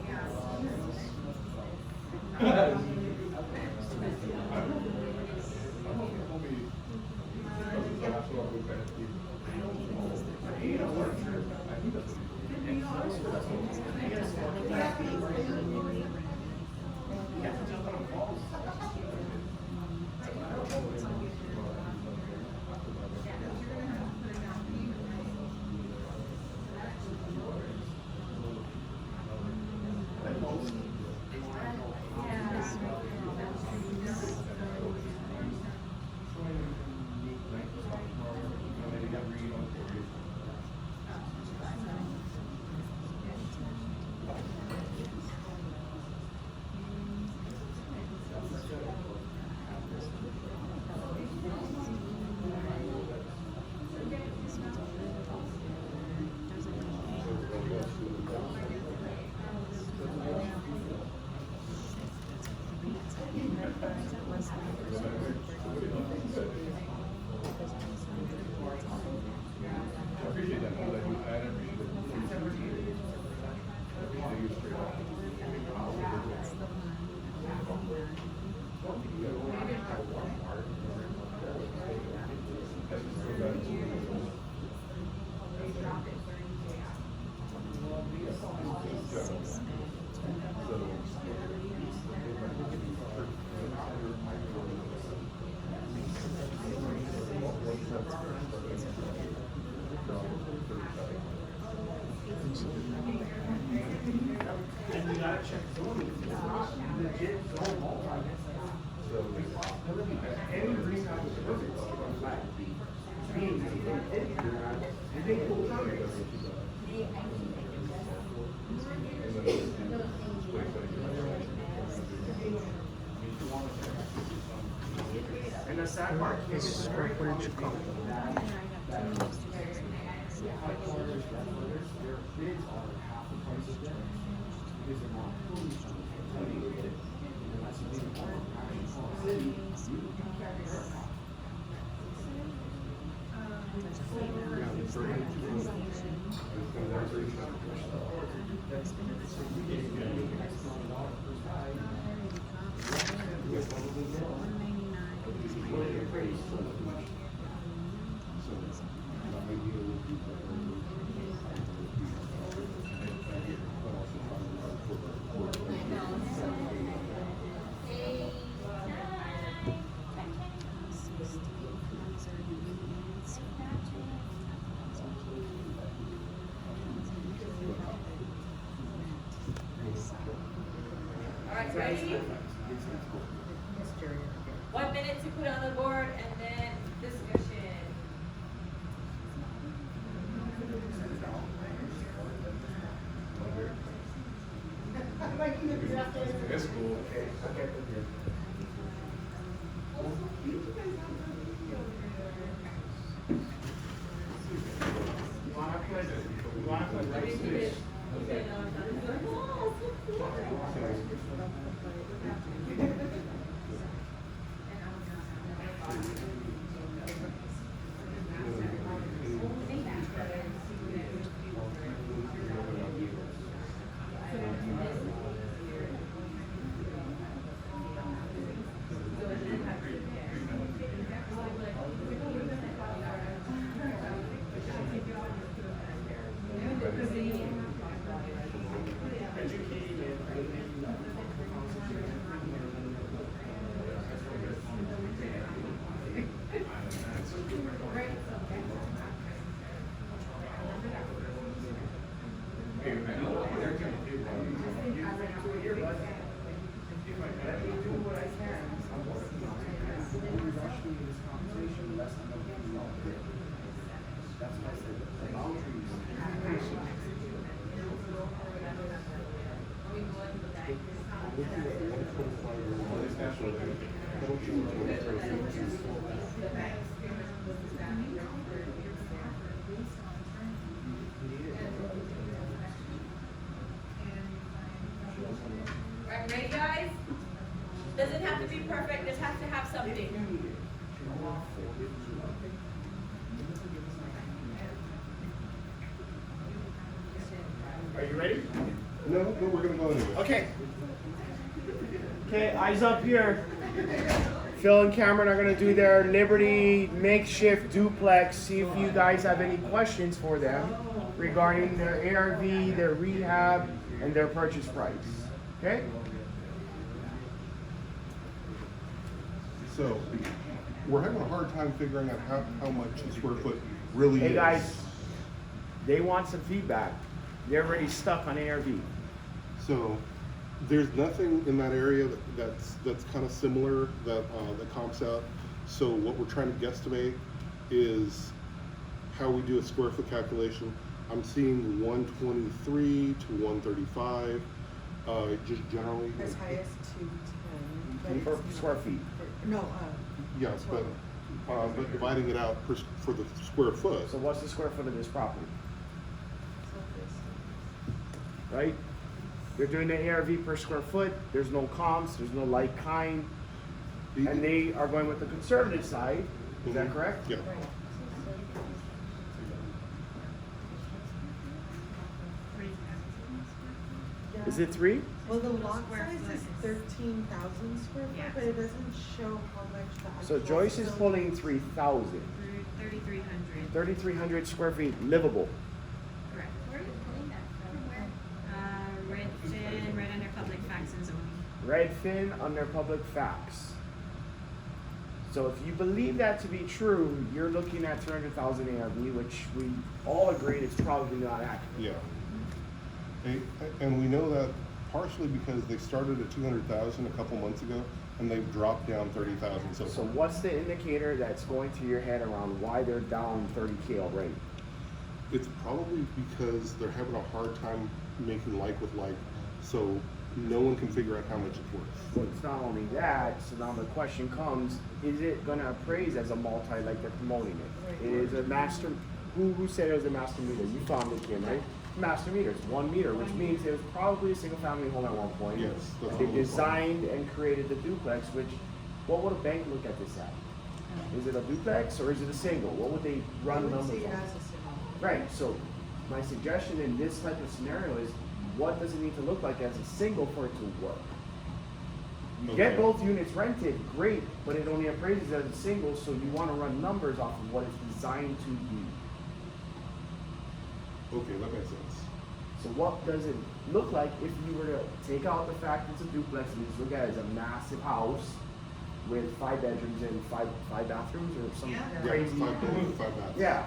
I appreciate that. Like, I appreciate And the sad part This is square footage count. Alright, ready? 1 minute to put on the board and then discussion. That's cool. Right, ready guys? Doesn't have to be perfect, just has to have something. Are you ready? No, we're gonna go anyway. Okay. Okay, eyes up here. Phil and Cameron are gonna do their Liberty makeshift duplex. See if you guys have any questions for them regarding their ARV, their rehab, and their purchase price. Okay? So, we're having a hard time figuring out how much a square foot really is. Hey guys, they want some feedback. They're already stuck on ARV. So, there's nothing in that area that's kind of similar that comps out. So what we're trying to guesstimate is how we do a square foot calculation. I'm seeing 123 to 135, just generally. As high as 210. Per square feet. No, Yes, but dividing it out for the square foot. So what's the square foot of this property? Right? They're doing the ARV per square foot. There's no comps. There's no like kind. And they are going with the conservative side. Is that correct? Yeah. Is it 3? well, the lot size is 13,000 square foot, but it doesn't show how much the So actual Joyce is facility- pulling 3,000. 3,300. 3,300 square feet livable. Correct. Where are you pulling that from? Redfin, right under public facts and zoning. Redfin under public facts. So if you believe that to be true, you're looking at 300,000 ARV, which we all agree is probably not accurate. Yeah. And we know that partially because they started at 200,000 a couple months ago, and they've dropped down 30,000 so So far. what's the indicator that's going to your head around why they're down 30K already? It's probably because they're having a hard time making like with like, so no one can figure out how much it's worth. Well, it's not only that, so now the question comes, is it gonna appraise as a multi like they're promoting it? It is a master, who said it was a master meter? You found it, Kim, right? Master meter, it's 1 meter, which means it was probably a single family home at one point. Yes, that's They what it was. designed and created the duplex, which, what would a bank look at this at? Is it a duplex or is it a single? What would they I run would numbers see it on? as a single. Right, so my suggestion in this type of scenario is, what does it need to look like as a single for it to work? You get Okay. both units rented, great, but it only appraises as a single, so you wanna run numbers off of what it's designed to be. Okay, that makes sense. So what does it look like if you were to take out the fact it's a duplex and just look at it as a massive house with 5 bedrooms and five bathrooms or some Yeah. Yeah, crazy? 5 bedrooms, 5 baths. Yeah,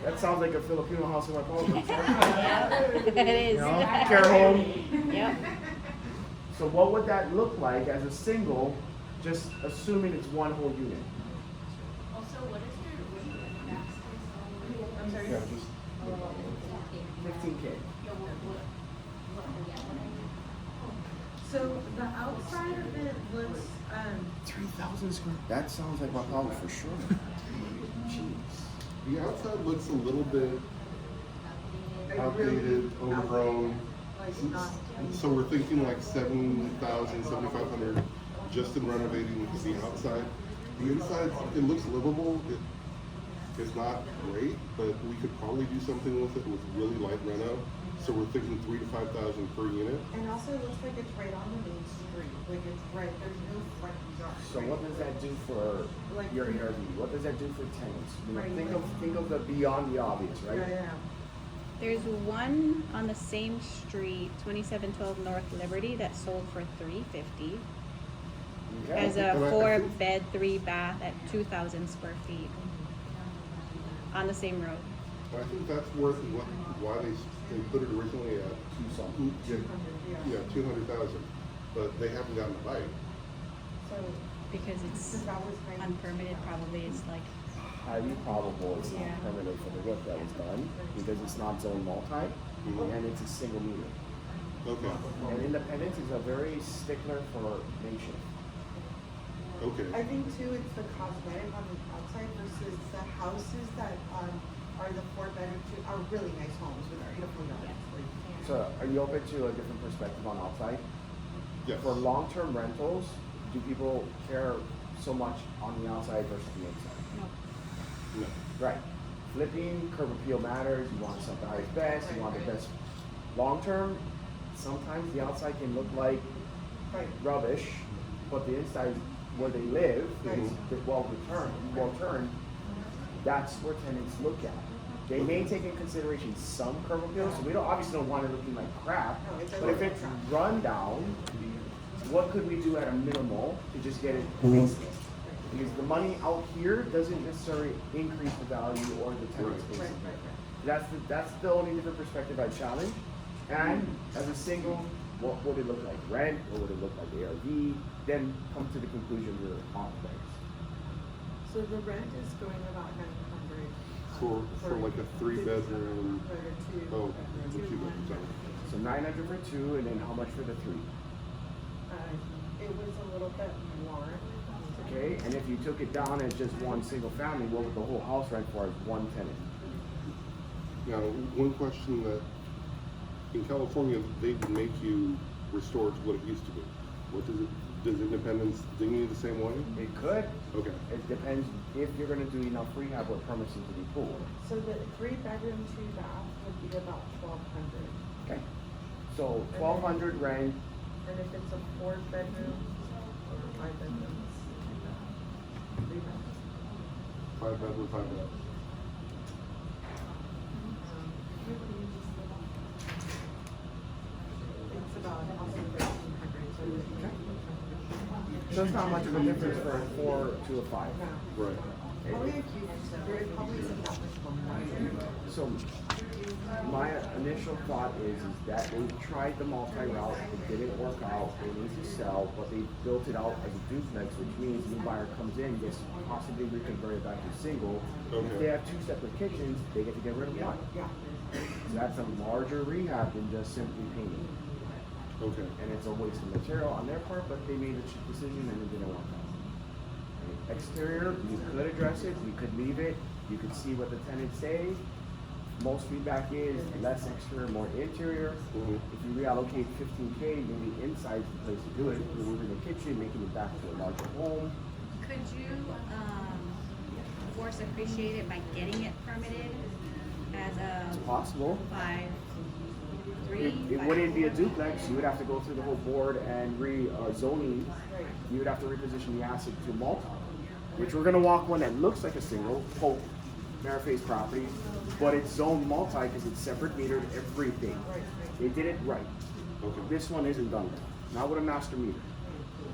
that sounds like a Filipino house in my home. It is. You know, care home. Yep. So what would that look like as a single, just assuming it's one whole unit? Also, what is your max space? I'm sorry. Yeah, just, 15K. So the outside of it looks, 3,000 square. That sounds like my house for sure. Jeez. the outside looks a little bit outdated, overgrown. like not. So we're thinking like 7,000, 7,500 just in renovating the outside. The inside, it looks livable. It's not great, but we could probably do something with it with really light reno. So we're thinking 3,000 to 5,000 per unit. And also it looks like it's right on the main street, like it's right, there's no front yard. So what does that do for Like- your ARV? What does that do for tenants? You know, Right. think of the beyond the obvious, right? Yeah. There's one on the same street, 2712 North Liberty, that sold for $350. Okay. As a And I 4-bed, 3-bath at 2,000 square feet. On the same road. I think that's worth why they put it originally at yeah 200,000, but they haven't gotten a bite. So, Because it's because that was my. unpermitted, probably it's like, Highly probable it's not Yeah. permitted for the work that was done because it's not zone multi and it's a single meter. Okay. And Independence is a very stickler for nation. Okay. I think too, it's the cosmetic on the outside versus the houses that, are the 4-bedroom, are really nice homes with beautiful yards. So are you open to a different perspective on outside? Yes. For long-term rentals, do people care so much on the outside versus the inside? No. Right. Flipping, curb appeal matters, you want something highest best, you want the best. Long-term, sometimes the outside can look like Right. rubbish, but the inside where they live Right. is well turned. That's where tenants look at. They may take in consideration some curb appeals, so we obviously don't want it looking like crap. No, it But if doesn't it's look run down, what could we do at a minimal to just get it fixed? Because the money out here doesn't necessarily increase the value or the tenant space. Right, right, right. That's the only different perspective I challenge. And as a single, what would it look like? Rent, or would it look like ARV? Then come to the conclusion you're on place. So the rent is going about 900. For like a 3-bedroom, For a two. oh, the 2-bedroom, sorry. So 900 for 2, and then how much for the 3? It was a little bit more. Okay, and if you took it down as just one single family, what would the whole house rent for as one tenant? Now, one question that, in California, they would make you restore it to what it used to be. Does Independence Dignity the same way? It could. Okay. It depends if you're gonna do enough rehab or permits to be pulled. So the 3-bedroom, 2-bath would be about 1,200. Okay. So 1,200 rent, And if it's a 4-bedroom or 5 bedrooms, 3 baths. 5-bedroom, 5-bath. It's about also 1,300. so it's not much of a difference for a 4 to a 5. No. Right. Probably a huge, there probably isn't that much more. So my initial thought is that they tried the multi-route, it didn't work out, they need to sell, but they built it out as a duplex, which means new buyer comes in, gets possibly reconverted back to single. If Okay. they have 2 separate kitchens, they get to get rid of one. Yeah. So that's a larger rehab than just simply painting. Okay. And it's a waste of material on their part, but they made a decision and it didn't work out. Exterior, you could address it, you could leave it, you could see what the tenants say. Most feedback is less exterior, more interior. Mhm. If you reallocate 15K, maybe inside's the place to do it, removing the kitchen, making it back to a larger home. Could you, force appreciate it by getting it permitted as It's a possible. 5-3? It wouldn't be a duplex, you would have to go through the whole board and zoning. You would have to reposition the asset to multi, which we're gonna walk one that looks like a single, Pope, Mariface property, but it's zoned multi because it's separate metered, everything. They did it right. Okay. This one isn't done right, not with a master meter.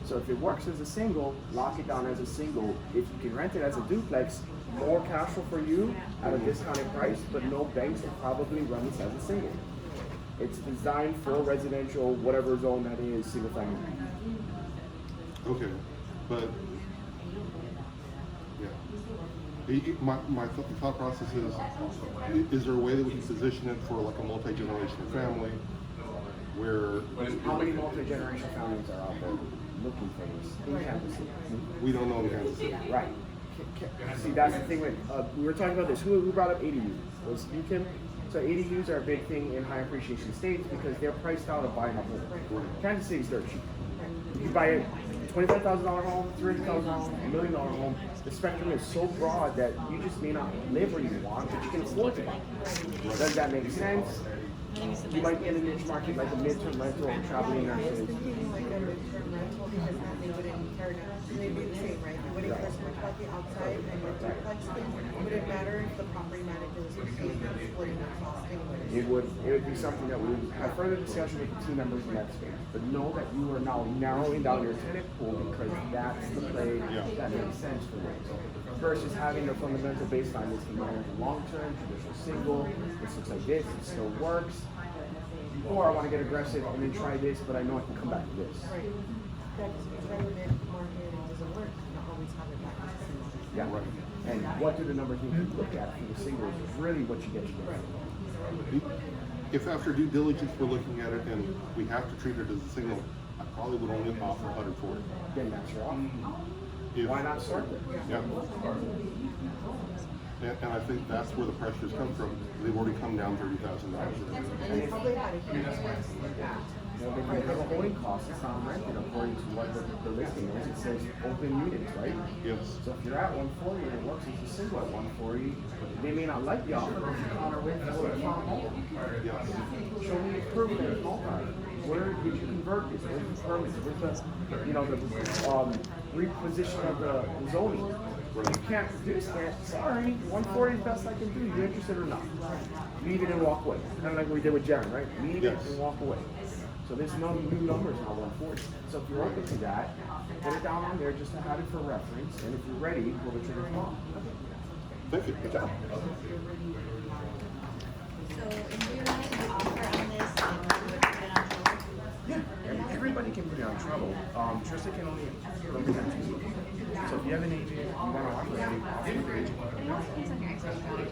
So if it works as a single, lock it down as a single. If you can rent it as a duplex, more cash flow for you at a discounted price, but no banks will probably run this as a single. It's designed for residential, whatever zone that is, single family. Okay, but, yeah. My thought process is there a way that we can position it for like a multi-generational family where? How many multi-generational families are out there looking for this in Kansas City? We don't know in Kansas City. Right. See, that's the thing with, we were talking about this, who brought up ADU? Was you, Kim? So ADUs are a big thing in high appreciation states because they're priced out of buying a home. Kansas City's dirt cheap. You buy a $25,000 home, $300,000 home, $1 million home. The spectrum is so broad that you just may not live where you want, but you can afford to buy. Does that make sense? You might be in a niche market like a midterm rental or traveling I was nurses. thinking like a midterm rental because then they wouldn't care, they'd be the same, right? They wouldn't care so much about the outside and the duplex thing. Would it matter if the property manager was paying them splitting the cost anyways? It would be something that we would have further discussion with the team members in that space. But know that you are now narrowing down your tenant pool because that's the play that makes sense for them. Versus having a fundamental baseline is to manage a long-term, traditional single, this looks like this, it still works. Or I want to get aggressive and then try this, but I know I can come back to this. Right. That's relevant market doesn't work, not always have it back to single. Yeah, right. And what do the numbers need to look at for the singles is really what you get to get. If after due diligence we're looking at it and we have to treat it as a single, I probably would only offer 100 for it. Then that's your offer. If- why not start there? Yeah. And I think that's where the pressures come from. They've already come down $30,000. And they probably had a huge expense like that. You know, they have a holding cost, it's not rented according to what the listing is, it says open units, right? Yes. So if you're at 140 and it works as a single at 140, they may not like the offer, but you counter with a farm home. Yes. Show me the proof that it's multi. Where did you convert this? Where's the permits? Where's the, you know, the reposition of the zoning? You can't produce that. Sorry, 140 is the best I can do. You interested or not? Leave it and walk away. Kind of like we did with Jaren, right? Leave it Yes. and walk away. So there's no new numbers on 140. So if you're open to that, put it down on there just to have it for reference. And if you're ready, pull the trigger tomorrow. Thank you. Good job. So if we were to offer on this, then we would put it on hold? Yeah, everybody can put it on trouble. Trista can only represent you. So if you have an agent, you want to offer, offer your agent. It also depends on your expectations.